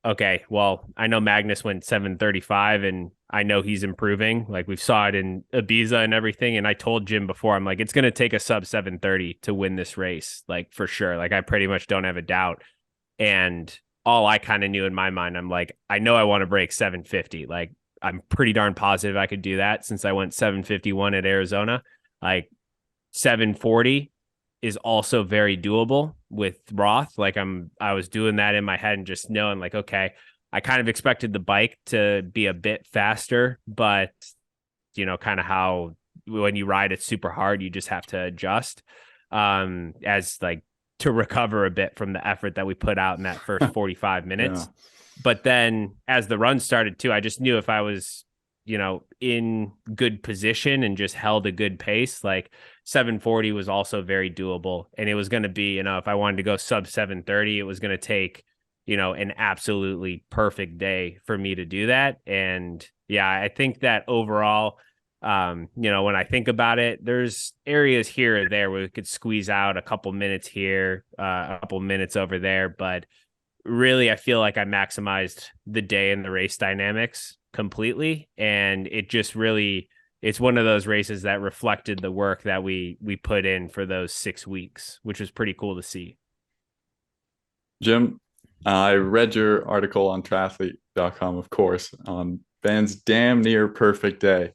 okay, well, I know Magnus went 7:35 and I know he's improving. Like we saw it in Ibiza and everything. And I told Jim before, I'm like, it's going to take a sub 7:30 to win this race. Like for sure. Like I pretty much don't have a doubt. And all I kind of knew in my mind, I'm like, I know I want to break 750. Like I'm pretty darn positive I could do that, since I went 7:51 at Arizona. Like 7:40 is also very doable with Roth. Like I was doing that in my head and just knowing like, okay, I kind of expected the bike to be a bit faster, but kind of how when you ride it super hard, you just have to adjust as like to recover a bit from the effort that we put out in that first 45 minutes. Yeah. But then as the run started too, I just knew if I was, in good position and just held a good pace, like 740 was also very doable. And it was going to be, if I wanted to go sub 730, it was going to take, an absolutely perfect day for me to do that. And yeah, I think that overall, when I think about it, there's areas here or there where we could squeeze out a couple minutes here, a couple minutes over there. But really, I feel like I maximized the day and the race dynamics completely. And it just really, it's one of those races that reflected the work that we put in for those 6 weeks, which was pretty cool to see. Jim, I read your article on triathlete.com, of course, on Ben's damn near perfect day.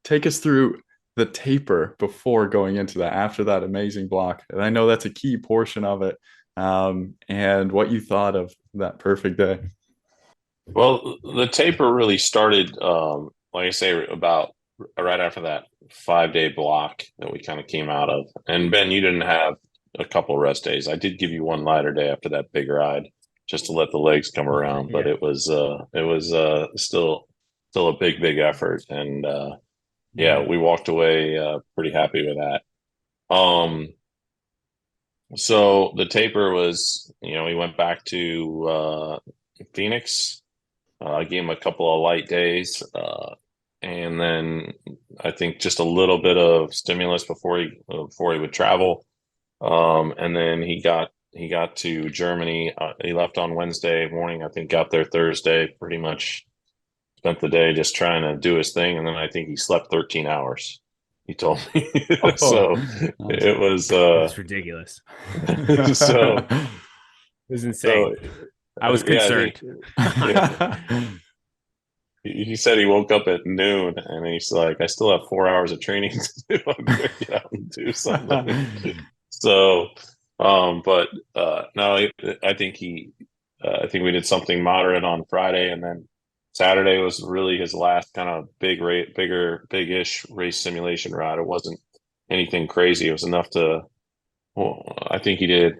Take us through the taper before going into that, after that amazing block. And I know that's a key portion of it, and what you thought of that perfect day. Well, the taper really started, like I say, about right after that 5-day block that we kind of came out of. And Ben, you didn't have a couple rest days. I did give you one lighter day after that big ride, just to let the legs come around. But it was still a big effort, and we walked away pretty happy with that. So the taper was, we went back to Phoenix. I gave him a couple of light days, and then I think just a little bit of stimulus before he would travel. And then he got to Germany. He left on Wednesday morning. I think got there Thursday. Pretty much spent the day just trying to do his thing, and then I think he slept 13 hours. He told me. So it was that's ridiculous. So it was insane. So, I was concerned. He said he woke up at noon and he's like, I still have 4 hours of training to do. I'm going to get out and do something. So, no, I think we did something moderate on Friday, and then Saturday was really his last kind of big-ish race simulation ride. It wasn't anything crazy. It was enough to, I think he did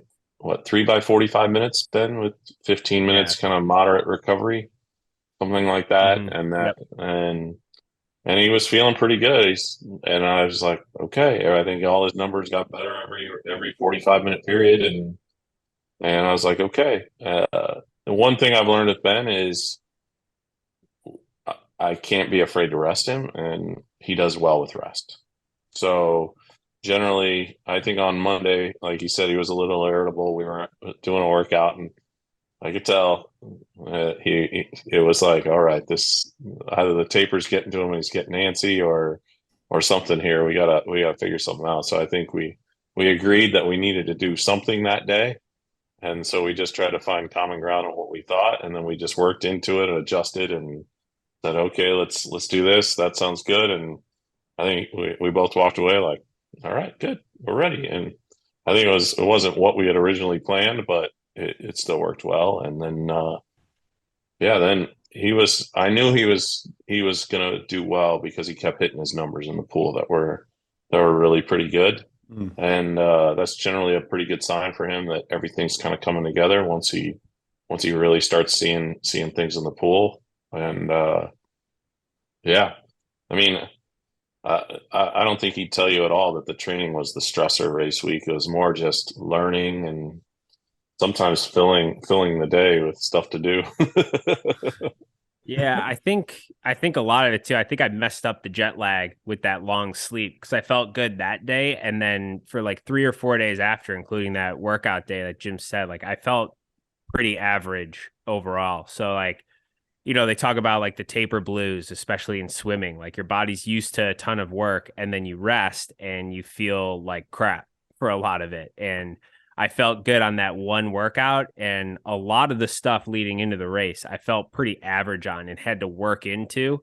3 by 45 minutes, Ben, with 15 minutes kind of moderate recovery, something like that. Mm-hmm. And he was feeling pretty good. And I was like, okay. I think all his numbers got better every 45-minute period. And I was like, okay. The one thing I've learned with Ben is I can't be afraid to rest him, and he does well with rest. So generally, I think on Monday, like he said, he was a little irritable. We were doing a workout, and I could tell it was like, all right, this either the taper's getting to him and he's getting antsy, or something here. We gotta figure something out. So I think we agreed that we needed to do something that day, and so we just tried to find common ground on what we thought, and then we just worked into it and adjusted and said, okay, let's do this. That sounds good. And I think we both walked away like, all right, good, we're ready. And I think it wasn't what we had originally planned, but it still worked well. And then then I knew he was gonna do well because he kept hitting his numbers in the pool that were really pretty good. And that's generally a pretty good sign for him that everything's kind of coming together once he really starts seeing things in the pool. And I mean, I don't think he'd tell you at all that the training was the stressor race week. It was more just learning and sometimes filling the day with stuff to do. Yeah, I think a lot of it too. I think I messed up the jet lag with that long sleep because I felt good that day, and then for like 3 or 4 days after, including that workout day that Jim said, like I felt pretty average overall. So like, they talk about like the taper blues, especially in swimming. Like your body's used to a ton of work, and then you rest and you feel like crap for a lot of it. And I felt good on that one workout, and a lot of the stuff leading into the race, I felt pretty average on and had to work into.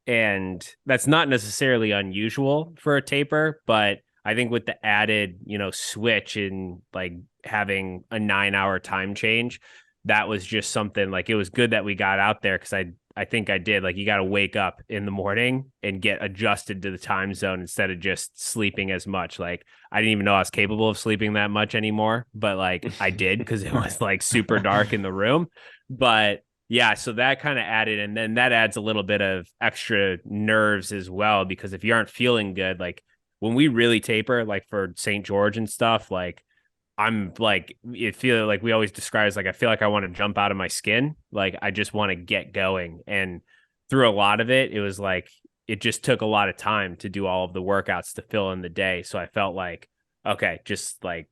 And that's not necessarily unusual for a taper, but I think with the added, switch in like having a 9-hour time change, that was just something like, it was good that we got out there. Cause I think I did, like, you got to wake up in the morning and get adjusted to the time zone instead of just sleeping as much. Like I didn't even know I was capable of sleeping that much anymore, but like I did because it was like super dark in the room. But yeah, so that kind of added, and then that adds a little bit of extra nerves as well, because if you aren't feeling good, like when we really taper, like for St. George and stuff, like I'm like, it feel like we always describe as like, I feel like I want to jump out of my skin. Like I just want to get going. And through a lot of it, it was like, it just took a lot of time to do all of the workouts to fill in the day. So I felt like, okay, just like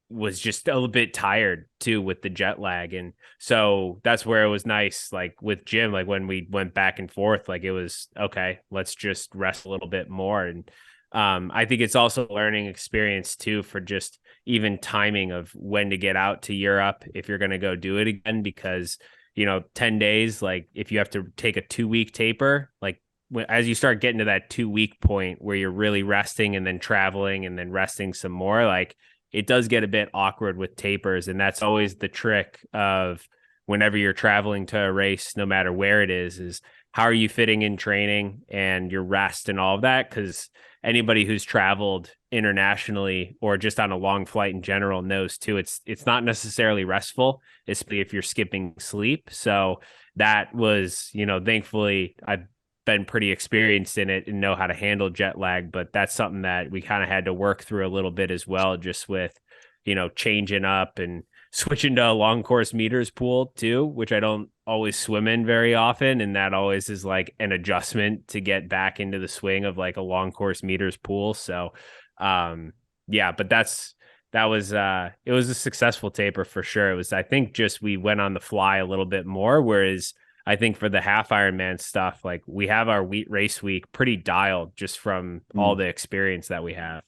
was just a little bit tired too with the jet lag. And so that's where it was nice, like with Jim, like when we went back and forth, like it was okay, let's just rest a little bit more. And I think it's also a learning experience too, for just even timing of when to get out to Europe if you're going to go do it again, because 10 days, like if you have to take a 2-week taper, like as you start getting to that 2-week point where you're really resting and then traveling and then resting some more, like it does get a bit awkward with tapers. And that's always the trick of whenever you're traveling to a race, no matter where it is how are you fitting in training and your rest and all of that? Because anybody who's traveled internationally or just on a long flight in general knows too, it's not necessarily restful, especially if you're skipping sleep. So that was, thankfully I've been pretty experienced in it and know how to handle jet lag, but that's something that we kind of had to work through a little bit as well, just with, changing up and switching to a long course meters pool too, which I don't always swim in very often. And that always is like an adjustment to get back into the swing of like a long course meters pool. So, yeah, but it was a successful taper for sure. It was, I think just, we went on the fly a little bit more. Whereas I think for the half Ironman stuff, like we have our race week pretty dialed just from all the experience that we have.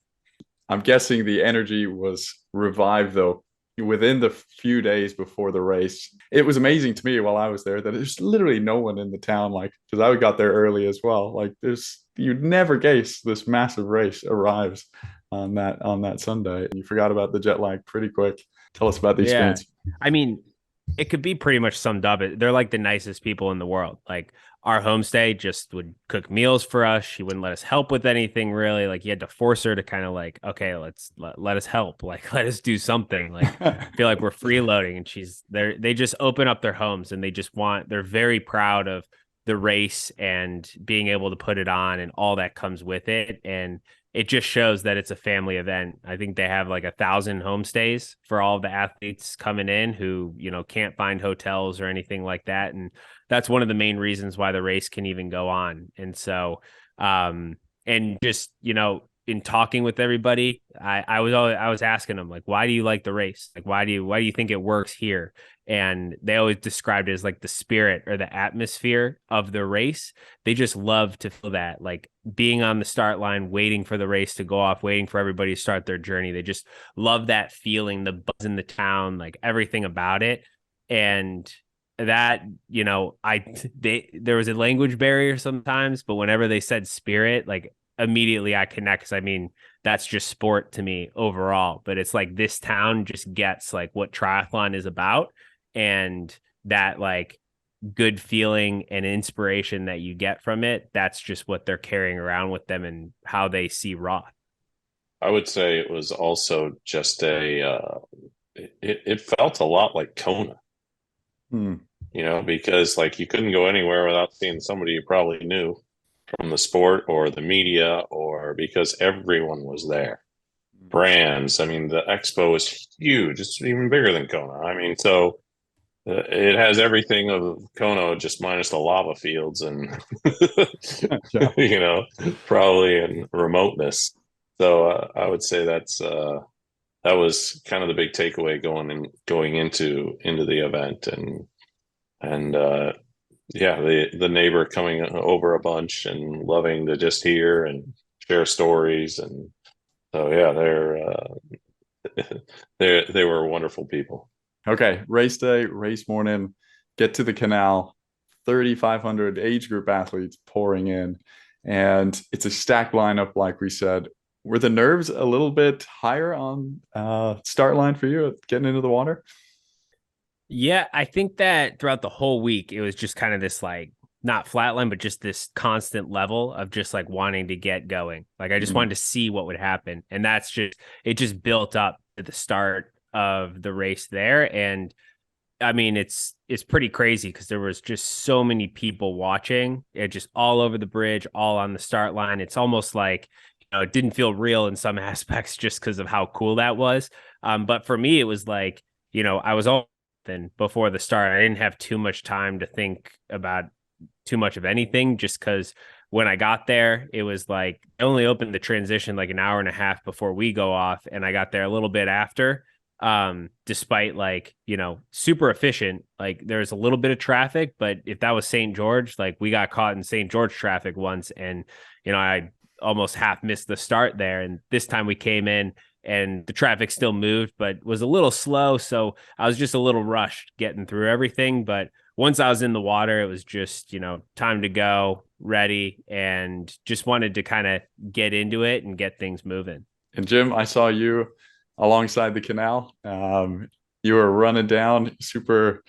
I'm guessing the energy was revived though within the few days before the race. It was amazing to me while I was there that there's literally no one in the town, like, because I got there early as well. Like you'd never guess this massive race arrives on that Sunday. You forgot about the jet lag pretty quick. Tell us about the experience. I mean, it could be pretty much summed up. They're like the nicest people in the world. Like our homestay just would cook meals for us. She wouldn't let us help with anything really. Like you had to force her to kind of like, okay, let us help. Like, let us do something. Like feel like we're freeloading. And they just open up their homes and they're very proud of the race and being able to put it on and all that comes with it. And it just shows that it's a family event. I think they have like 1,000 homestays for all of the athletes coming in who, can't find hotels or anything like that. And that's one of the main reasons why the race can even go on. And so, and just, in talking with everybody, I was asking them, like, why do you like the race? Like, why do you think it works here? And they always described it as like the spirit or the atmosphere of the race. They just love to feel that, like being on the start line, waiting for the race to go off, waiting for everybody to start their journey. They just love that feeling, the buzz in the town, like everything about it. And that, there was a language barrier sometimes, but whenever they said spirit, like immediately I connect, because I mean, that's just sport to me overall. But it's like this town just gets like what triathlon is about, and that like good feeling and inspiration that you get from it. That's just what they're carrying around with them and how they see Roth. I would say it was also just it felt a lot like Kona, because like you couldn't go anywhere without seeing somebody you probably knew from the sport or the media, or because everyone was there. Brands. I mean, the expo is huge. It's even bigger than Kona. I mean, so it has everything of Kona, just minus the lava fields and, probably in remoteness. So I would say that was kind of the big takeaway going into the event, and the neighbor coming over a bunch and loving to just hear and share stories. And so, they were wonderful people. Okay. Race day, race morning, get to the canal, 3,500 age group athletes pouring in. And it's a stacked lineup, like we said. Were the nerves a little bit higher on start line for you getting into the water? Yeah, I think that throughout the whole week, it was just kind of this like not flatline, but just this constant level of just like wanting to get going. Like I just wanted to see what would happen. And it just built up at the start of the race there. And I mean, it's pretty crazy because there was just so many people watching it, just all over the bridge, all on the start line. It's almost like, it didn't feel real in some aspects just because of how cool that was. But for me, it was like, I was all then before the start. I didn't have too much time to think about too much of anything, just because when I got there, it was like I only opened the transition like an hour and a half before we go off, and I got there a little bit after. despite like, super efficient. Like there's a little bit of traffic, but if that was St. George, like we got caught in St. George traffic once, and I almost half missed the start there. And this time we came in and the traffic still moved, but was a little slow. So I was just a little rushed getting through everything. But once I was in the water, it was just, time to go, ready, and just wanted to kind of get into it and get things moving. And Jim, I saw you alongside the canal. You were running down, super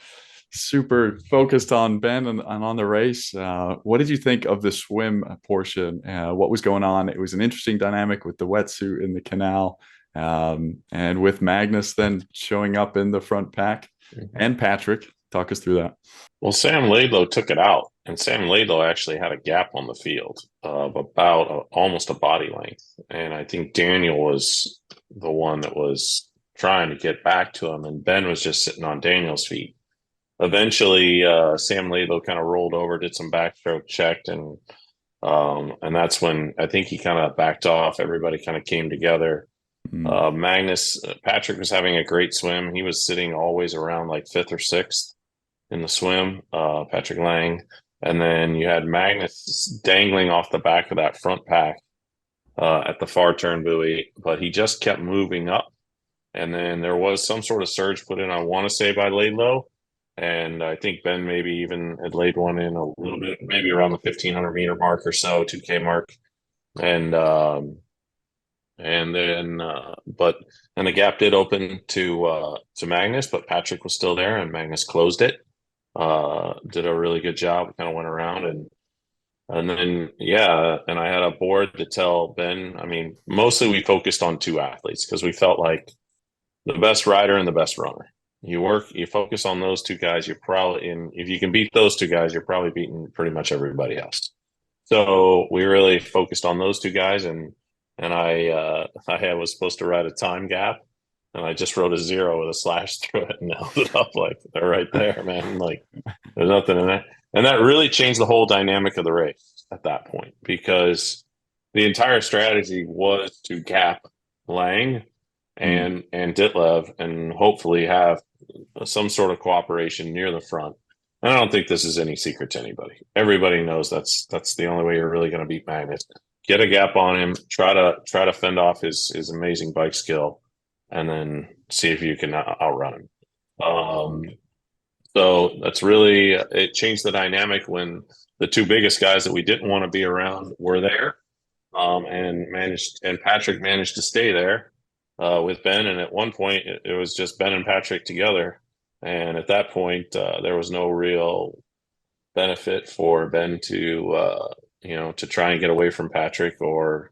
focused on Ben and on the race. What did you think of the swim portion? What was going on? It was an interesting dynamic with the wetsuit in the canal, and with Magnus then showing up in the front pack, and Patrick. Talk us through that. Well, Sam Laidlow took it out, and Sam Laidlow actually had a gap on the field of about almost a body length. And I think Daniel was the one that was trying to get back to him, and Ben was just sitting on Daniel's feet. Eventually, Sam Laidlow kind of rolled over, did some backstroke, checked, and that's when I think he kind of backed off. Everybody kind of came together. Patrick was having a great swim. He was sitting always around like 5th or 6th in the swim, Patrick Lang. And then you had Magnus dangling off the back of that front pack at the far turn buoy, but he just kept moving up. And then there was some sort of surge put in, I want to say, by Laidlow. And I think Ben maybe even had laid one in a little bit, maybe around the 1,500 meter mark or so, 2K mark. And then the gap did open to Magnus, but Patrick was still there, and Magnus closed it. Did a really good job. Kind of went around, and then and I had a board to tell Ben. I mean, mostly we focused on 2 athletes because we felt like the best rider and the best runner. You focus on those 2 guys. You're probably if you can beat those 2 guys, you're probably beating pretty much everybody else. So we really focused on those 2 guys, and I was supposed to write a time gap, and I just wrote a 0 with a slash through it and held it up like they're right there, man. Like there's nothing in there. And that really changed the whole dynamic of the race at that point, because the entire strategy was to gap Lang and Ditlev and hopefully have some sort of cooperation near the front. And I don't think this is any secret to anybody. Everybody knows that's the only way you're really going to beat Magnus. Get a gap on him, try to fend off his amazing bike skill, and then see if you can outrun him. So that's really, it changed the dynamic when the 2 biggest guys that we didn't want to be around were there, and Patrick managed to stay there with Ben. And at one point, it was just Ben and Patrick together. And at that point, there was no real benefit for Ben to to try and get away from Patrick or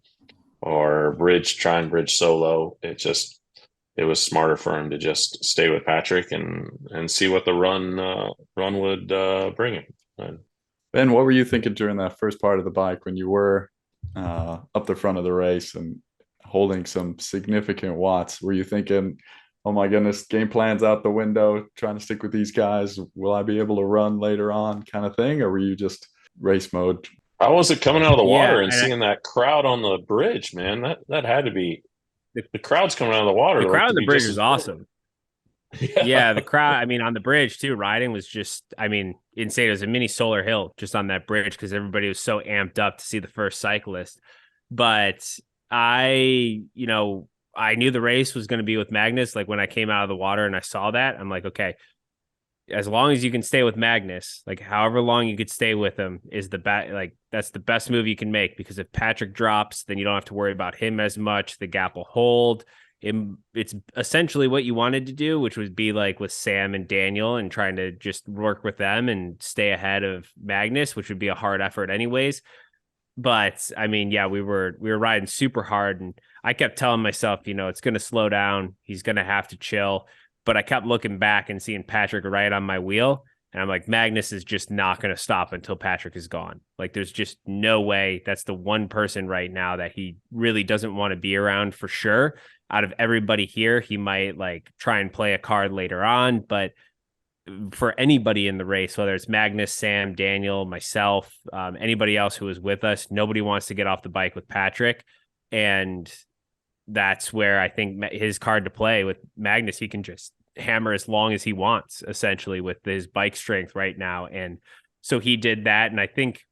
try and bridge solo. It was smarter for him to just stay with Patrick and see what the run would bring him. And Ben, what were you thinking during that first part of the bike when you were up the front of the race and holding some significant watts? Were you thinking, oh my goodness, game plan's out the window, trying to stick with these guys, will I be able to run later on kind of thing? Or were you just race mode? How was it coming out of the water and seeing that crowd on the bridge, man? That had to be the crowd's coming out of the water. The crowd on the bridge was awesome. Yeah, the crowd, I mean, on the bridge too, riding was just, I mean, insane. It was a mini solar hill just on that bridge because everybody was so amped up to see the first cyclist. But I knew the race was going to be with Magnus. Like when I came out of the water and I saw that, I'm like, okay, as long as you can stay with Magnus, like however long you could stay with him is that's the best move you can make, because if Patrick drops, then you don't have to worry about him as much. The gap will hold. It's essentially what you wanted to do, which would be like with Sam and Daniel and trying to just work with them and stay ahead of Magnus, which would be a hard effort anyways. But I mean, yeah, we were riding super hard, and I kept telling myself, it's going to slow down. He's going to have to chill. But I kept looking back and seeing Patrick right on my wheel. And I'm like, Magnus is just not going to stop until Patrick is gone. Like, there's just no way. That's the one person right now that he really doesn't want to be around for sure. Out of everybody here, he might like try and play a card later on. But for anybody in the race, whether it's Magnus, Sam, Daniel, myself, anybody else who was with us, nobody wants to get off the bike with Patrick. And that's where I think his card to play with Magnus. He can just hammer as long as he wants, essentially, with his bike strength right now. And so he did that. And I think,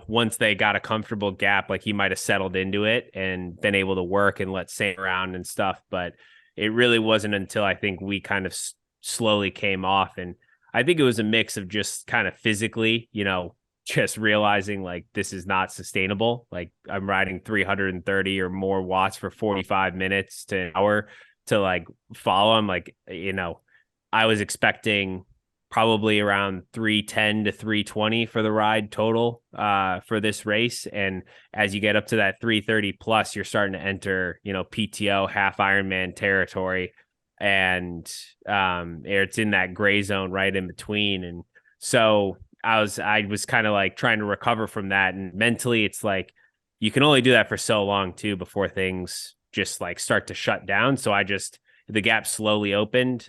once they got a comfortable gap, like he might have settled into it and been able to work and let Sam around and stuff. But it really wasn't until I think we kind of slowly came off. And I think it was a mix of just kind of physically, just realizing like this is not sustainable. Like I'm riding 330 or more watts for 45 minutes to an hour to like follow. I'm like, I was expecting probably around 310 to 320 for the ride total for this race. And as you get up to that 330 plus, you're starting to enter, PTO half Ironman territory. And it's in that gray zone right in between. And so I was kind of like trying to recover from that. And mentally, it's like you can only do that for so long too before things just like start to shut down. So the gap slowly opened.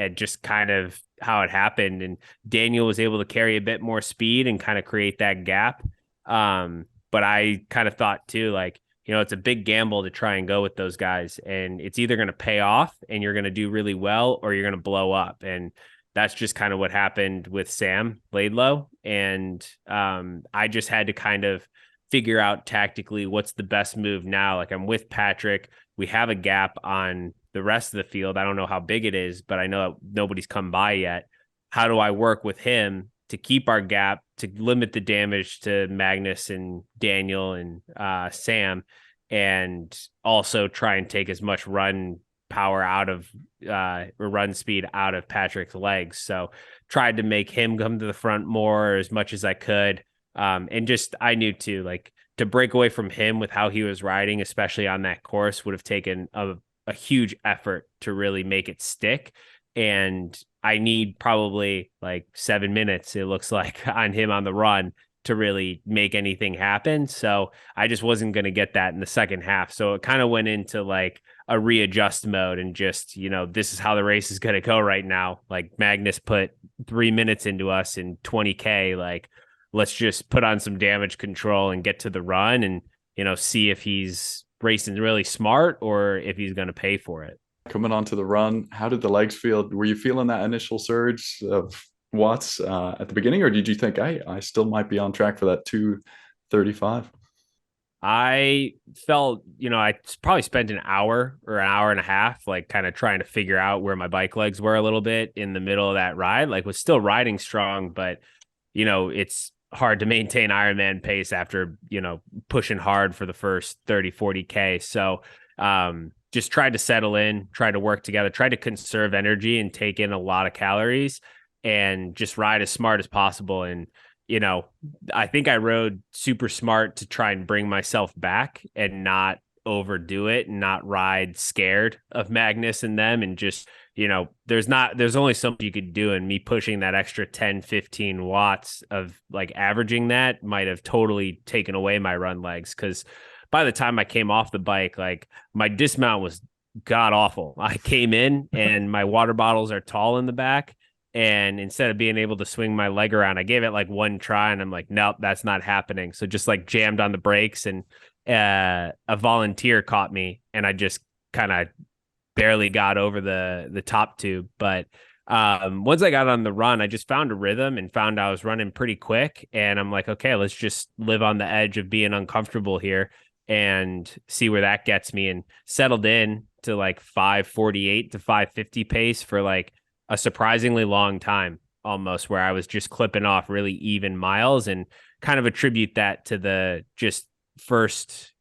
And just kind of how it happened. And Daniel was able to carry a bit more speed and kind of create that gap. But I kind of thought too, like, it's a big gamble to try and go with those guys. And it's either going to pay off and you're going to do really well, or you're going to blow up. And that's just kind of what happened with Sam Laidlow. And I just had to kind of figure out tactically what's the best move now. Like I'm with Patrick. We have a gap on the rest of the field. I don't know how big it is, but I know nobody's come by yet. How do I work with him to keep our gap, to limit the damage to Magnus and Daniel and Sam, and also try and take as much run power out of or run speed out of Patrick's legs? So tried to make him come to the front more as much as I could. And just, I knew too, like to break away from him with how he was riding, especially on that course, would have taken a huge effort to really make it stick. And I need probably like 7 minutes, it looks like, on him on the run to really make anything happen. So I just wasn't going to get that in the second half. So it kind of went into like a readjust mode and just, this is how the race is going to go right now. Like Magnus put 3 minutes into us in 20K. Like, let's just put on some damage control and get to the run and, see if he's racing really smart or if he's going to pay for it. Coming onto the run, how did the legs feel? Were you feeling that initial surge of watts at the beginning, or did you think, I still might be on track for that 235? I felt, I probably spent an hour or an hour and a half, like kind of trying to figure out where my bike legs were a little bit in the middle of that ride. Like was still riding strong, but it's hard to maintain Ironman pace after, pushing hard for the first 30, 40K. So just tried to settle in, try to work together, try to conserve energy and take in a lot of calories and just ride as smart as possible. And, I think I rode super smart to try and bring myself back and not overdo it and not ride scared of Magnus and them. And just, there's only so much you could do. And me pushing that extra 10, 15 watts of like averaging that might have totally taken away my run legs. Cause by the time I came off the bike, like my dismount was god awful. I came in and my water bottles are tall in the back. And instead of being able to swing my leg around, I gave it like one try and I'm like, nope, that's not happening. So just like jammed on the brakes and a volunteer caught me and I just kind of barely got over the top tube. But once I got on the run, I just found a rhythm and found I was running pretty quick. And I'm like, okay, let's just live on the edge of being uncomfortable here and see where that gets me, and settled in to like 548 to 550 pace for like a surprisingly long time, almost, where I was just clipping off really even miles, and kind of attribute that to the just first,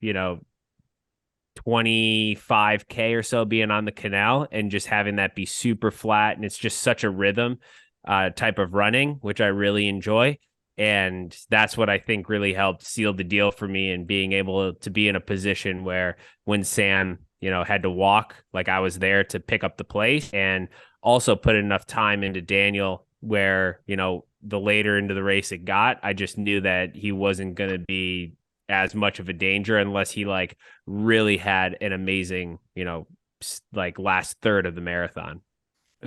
25K or so being on the canal and just having that be super flat. And it's just such a rhythm type of running, which I really enjoy. And that's what I think really helped seal the deal for me, and being able to be in a position where when Sam, had to walk, like I was there to pick up the place, and also put enough time into Daniel where, the later into the race it got, I just knew that he wasn't going to be as much of a danger unless he like really had an amazing, like last third of the marathon.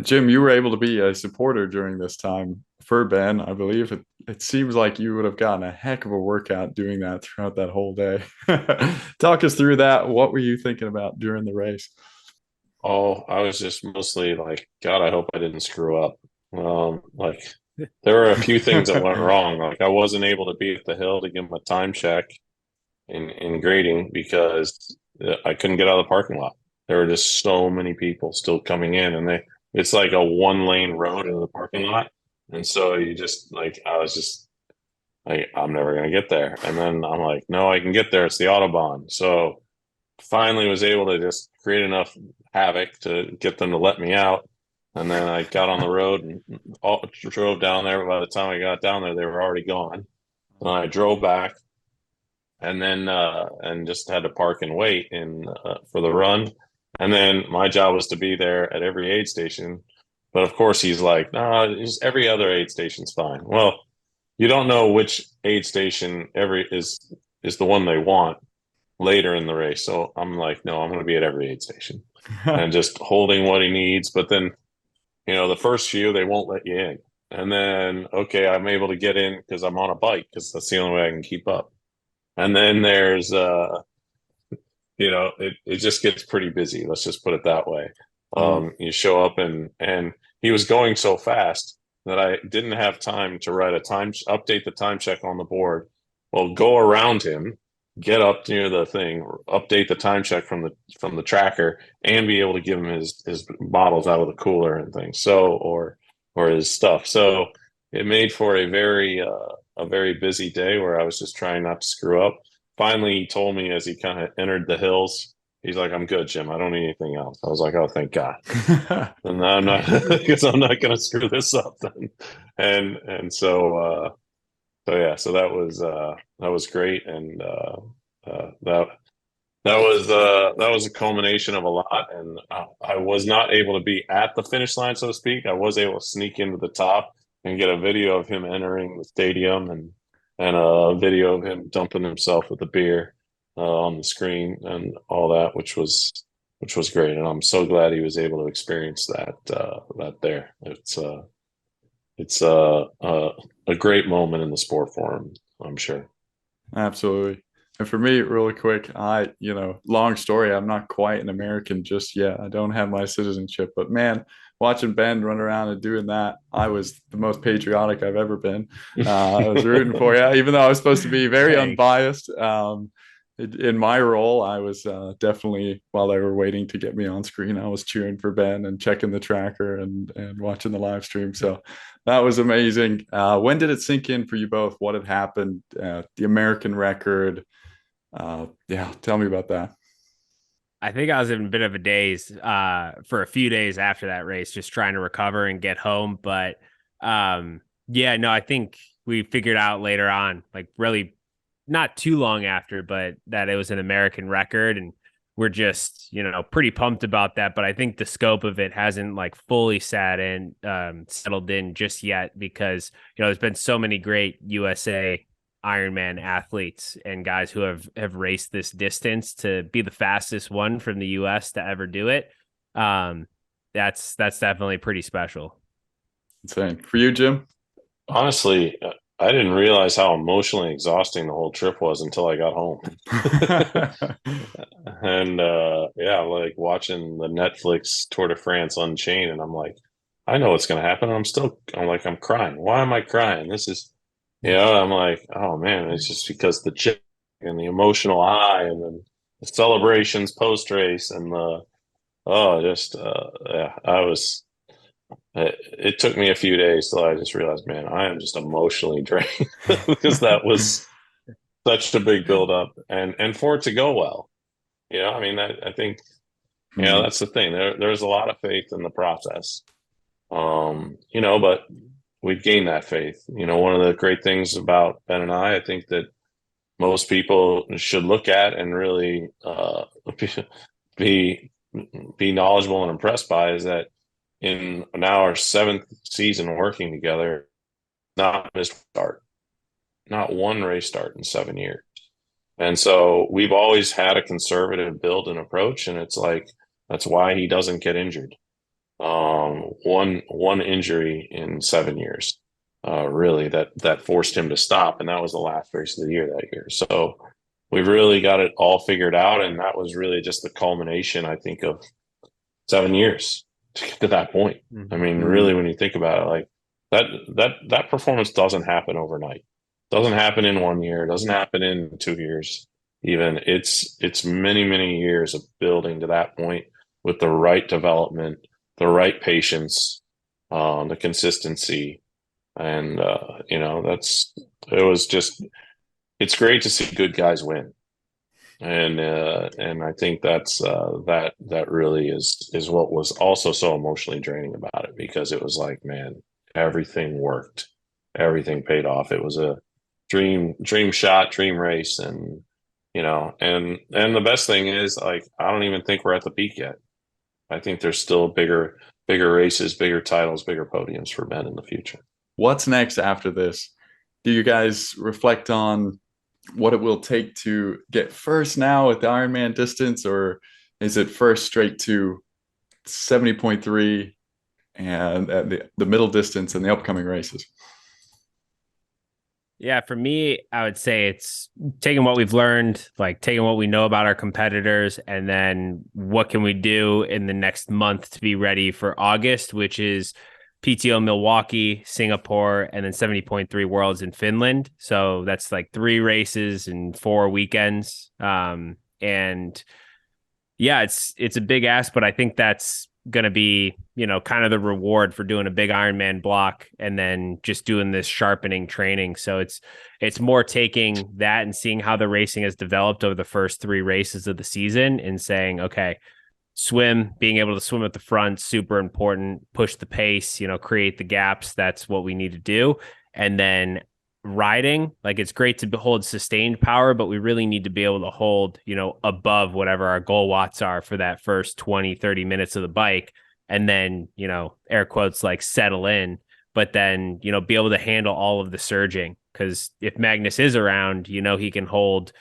Jim, you were able to be a supporter during this time for Ben. I believe it seems like you would have gotten a heck of a workout doing that throughout that whole day. Talk us through that. What were you thinking about during the race? Oh, I was just mostly like, God, I hope I didn't screw up. Like there were a few things that went wrong. Like I wasn't able to be at the hill to give him a time check in grading because I couldn't get out of the parking lot. There were just so many people still coming in, and it's like a one lane road in the parking lot, and so you just like I was just like I'm never gonna get there, and then I'm like, no, I can get there. It's the Autobahn. So finally was able to just create enough havoc to get them to let me out. And then I got on the road and drove down there. But by the time I got down there, they were already gone. And I drove back and then and just had to park and wait for the run. And then my job was to be there at every aid station. But of course, he's like, no, nah, just every other aid station's fine. Well, you don't know which aid station every is the one they want later in the race. So I'm like, no, I'm going to be at every aid station and just holding what he needs. But then, the first few, they won't let you in. And then, okay, I'm able to get in because I'm on a bike because that's the only way I can keep up. And then there's, it just gets pretty busy. Let's just put it that way. You show up and he was going so fast that I didn't have time to write update the time check on the board. Well, go around him, get up near the thing, update the time check from the tracker, and be able to give him his bottles out of the cooler and things. So or his stuff. So it made for a very busy day where I was just trying not to screw up. Finally, he told me as he kind of entered the hills, he's like, "I'm good, Jim. I don't need anything else." I was like, "Oh, thank God." And I'm not because I'm not going to screw this up then. So that was great, and that was a culmination of a lot. And I was not able to be at the finish line, so to speak. I was able to sneak into the top and get a video of him entering the stadium and a video of him dumping himself with a beer on the screen and all that, which was great. And I'm so glad he was able to experience that there. It's a great moment in the sport for him, I'm sure. Absolutely. And for me, really quick, long story, I'm not quite an American just yet. I don't have my citizenship, but man, watching Ben run around and doing that, I was the most patriotic I've ever been. I was rooting for you, even though I was supposed to be very unbiased. In my role, I was definitely, while they were waiting to get me on screen, I was cheering for Ben and checking the tracker and watching the live stream. So that was amazing. When did it sink in for you both? What had happened? The American record. Tell me about that. I think I was in a bit of a daze for a few days after that race, just trying to recover and get home. But I think we figured out later on, like really not too long after, but that it was an American record, and we're just, pretty pumped about that. But I think the scope of it hasn't like fully settled in just yet because, there's been so many great USA Ironman athletes and guys who have raced this distance to be the fastest one from the US to ever do it. That's definitely pretty special. Insane. For you, Jim? Honestly, I didn't realize how emotionally exhausting the whole trip was until I got home. And like watching the Netflix Tour de France Unchained, and I'm like, I know what's going to happen. I'm crying. Why am I crying? This is, I'm like, oh man, it's just because the chick and the emotional high and then the celebrations post race and it took me a few days till I just realized, man, I am just emotionally drained because that was such a big buildup, and for it to go well, I think, that's the thing. There's a lot of faith in the process, but we've gained that faith. One of the great things about Ben and I think that most people should look at and really be knowledgeable and impressed by is that in now our 7th season working together, not missed start, not one race start in 7 years. And so we've always had a conservative build and approach. And it's like, that's why he doesn't get injured. One injury in 7 years, really that forced him to stop, and that was the last race of the year that year. So we really got it all figured out, and that was really just the culmination, I think, of 7 years to get to that point. I mean, really, when you think about it, like that performance doesn't happen overnight. Doesn't happen in 1 year. Doesn't happen in 2 years. Even it's many years of building to that point with the right development, the right patience, the consistency, and it was just it's great to see good guys win, and I think that really is what was also so emotionally draining about it, because it was like, man, everything worked, everything paid off. It was a dream shot, dream race, and and the best thing is, like, I don't even think we're at the peak yet. I think there's still bigger races, bigger titles, bigger podiums for Ben in the future. What's next after this? Do you guys reflect on what it will take to get first now at the Ironman distance, or is it first straight to 70.3 and at the middle distance and the upcoming races? Yeah, for me, I would say it's taking what we've learned, like taking what we know about our competitors, and then what can we do in the next month to be ready for August, which is PTO Milwaukee, Singapore, and then 70.3 Worlds in Finland. So that's like 3 races and 4 weekends. And yeah, it's a big ask, but I think that's going to be, kind of the reward for doing a big Ironman block and then just doing this sharpening training. So it's more taking that and seeing how the racing has developed over the first 3 races of the season and saying, okay, being able to swim at the front, super important, push the pace, create the gaps. That's what we need to do. And then riding, like, it's great to hold sustained power, but we really need to be able to hold, above whatever our goal watts are for that first 20, 30 minutes of the bike. And then, air quotes, like, settle in, but then, be able to handle all of the surging. Because if Magnus is around, he can hold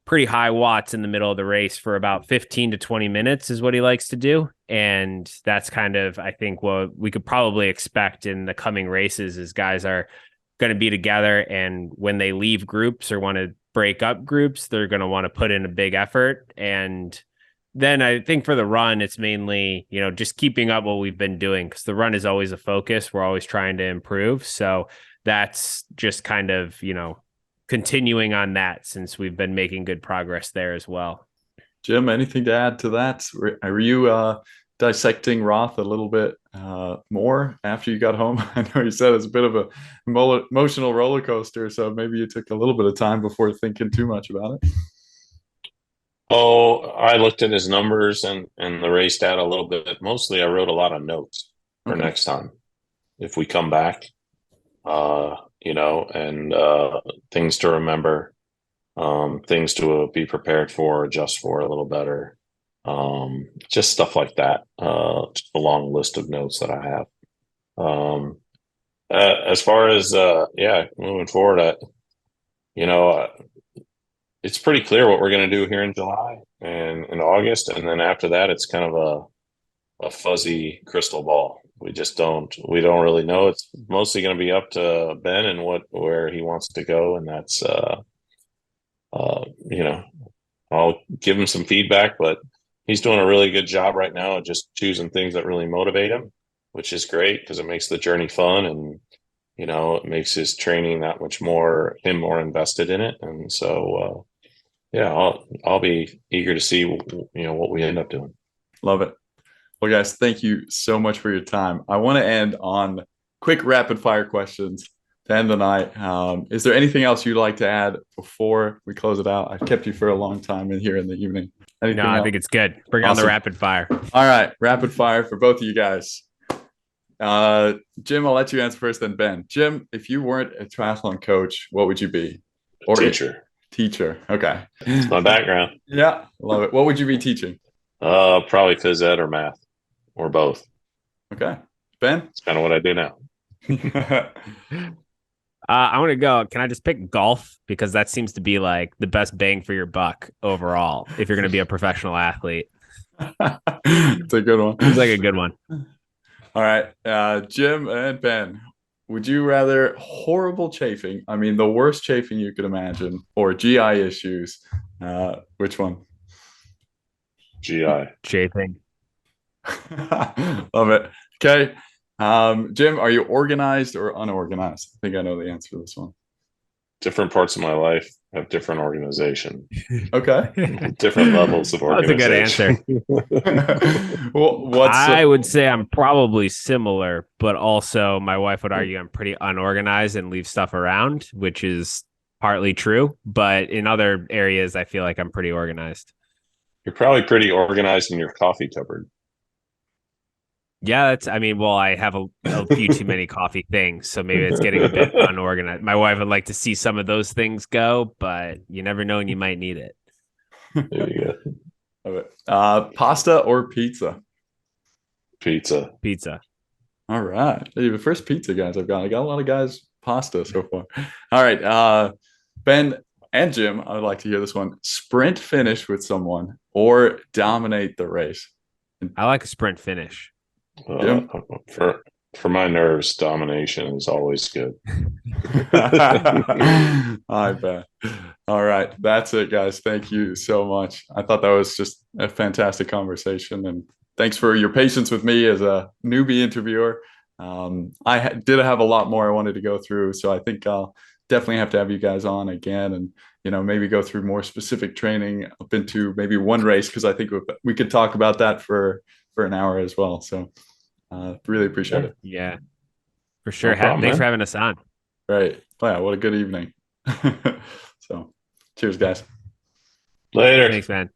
pretty high watts in the middle of the race for about 15 to 20 minutes is what he likes to do. And that's kind of, I think, what we could probably expect in the coming races is guys are going to be together, and when they leave groups or want to break up groups, they're going to want to put in a big effort. And then I think for the run, it's mainly, just keeping up what we've been doing, because the run is always a focus. We're always trying to improve. So that's just kind of, continuing on that, since we've been making good progress there as well. Jim, anything to add to that? Are you dissecting Roth a little bit more after you got home? I know you said it's a bit of a emotional roller coaster, so maybe you took a little bit of time before thinking too much about it. Oh, I looked at his numbers and the race data a little bit. Mostly I wrote a lot of notes for next time if we come back, and things to remember, things to be prepared for, adjust for a little better. Just stuff like that. Just a long list of notes that I have. As far as moving forward, it's pretty clear what we're going to do here in July and in August, and then after that, it's kind of a fuzzy crystal ball. We don't really know. It's mostly going to be up to Ben and where he wants to go, and that's I'll give him some feedback, but he's doing a really good job right now of just choosing things that really motivate him, which is great because it makes the journey fun, and it makes his training that much more invested in it. And so I'll be eager to see what we end up doing. Love it. Well, guys, thank you so much for your time. I want to end on quick rapid fire questions to end the night. Is there anything else you'd like to add before we close it out? I've kept you for a long time in here in the evening. Anything else? I think it's good. Bring on the rapid fire. All right, rapid fire for both of you guys. Jim, I'll let you answer first, then Ben. Jim, if you weren't a triathlon coach, what would you be? Or teacher. Teacher. Okay. It's my background. Yeah, love it. What would you be teaching? Probably phys ed or math, or both. Okay. Ben? It's kind of what I do now. I want to go. Can I just pick golf? Because that seems to be like the best bang for your buck overall if you're going to be a professional athlete. It's a good one. Seems like a good one. All right, Jim and Ben, would you rather horrible chafing? I mean, the worst chafing you could imagine, or GI issues? Which one? GI. Chafing. Love it. Okay. Jim, are you organized or unorganized? I think I know the answer to this one. Different parts of my life have different organization, Okay. different levels of That's a good organization. answer. Well, I would say I'm probably similar, but also my wife would argue I'm pretty unorganized and leave stuff around, which is partly true. But in other areas, I feel like I'm pretty organized. You're probably pretty organized in your coffee cupboard. Yeah, well, I have a few too many coffee things, so maybe it's getting a bit unorganized. My wife would like to see some of those things go, but you never know and you might need it. There you go. Love it. Pasta or pizza? Pizza. Pizza. All right. Hey, the first pizza guys I got a lot of guys pasta so far. All right. Ben and Jim, I would like to hear this one. Sprint finish with someone or dominate the race? I like a sprint finish. Jim? For my nerves, domination is always good. I bet. All right. That's it, guys. Thank you so much. I thought that was just a fantastic conversation. And thanks for your patience with me as a newbie interviewer. Did have a lot more I wanted to go through. So I think I'll definitely have to have you guys on again and, maybe go through more specific training up into maybe one race, because I think we could talk about that for an hour as well. So really appreciate it. Yeah, for sure. No problem, Thanks man. for having us on. Right. Wow, what a good evening. So cheers, guys. Later. Thanks, man.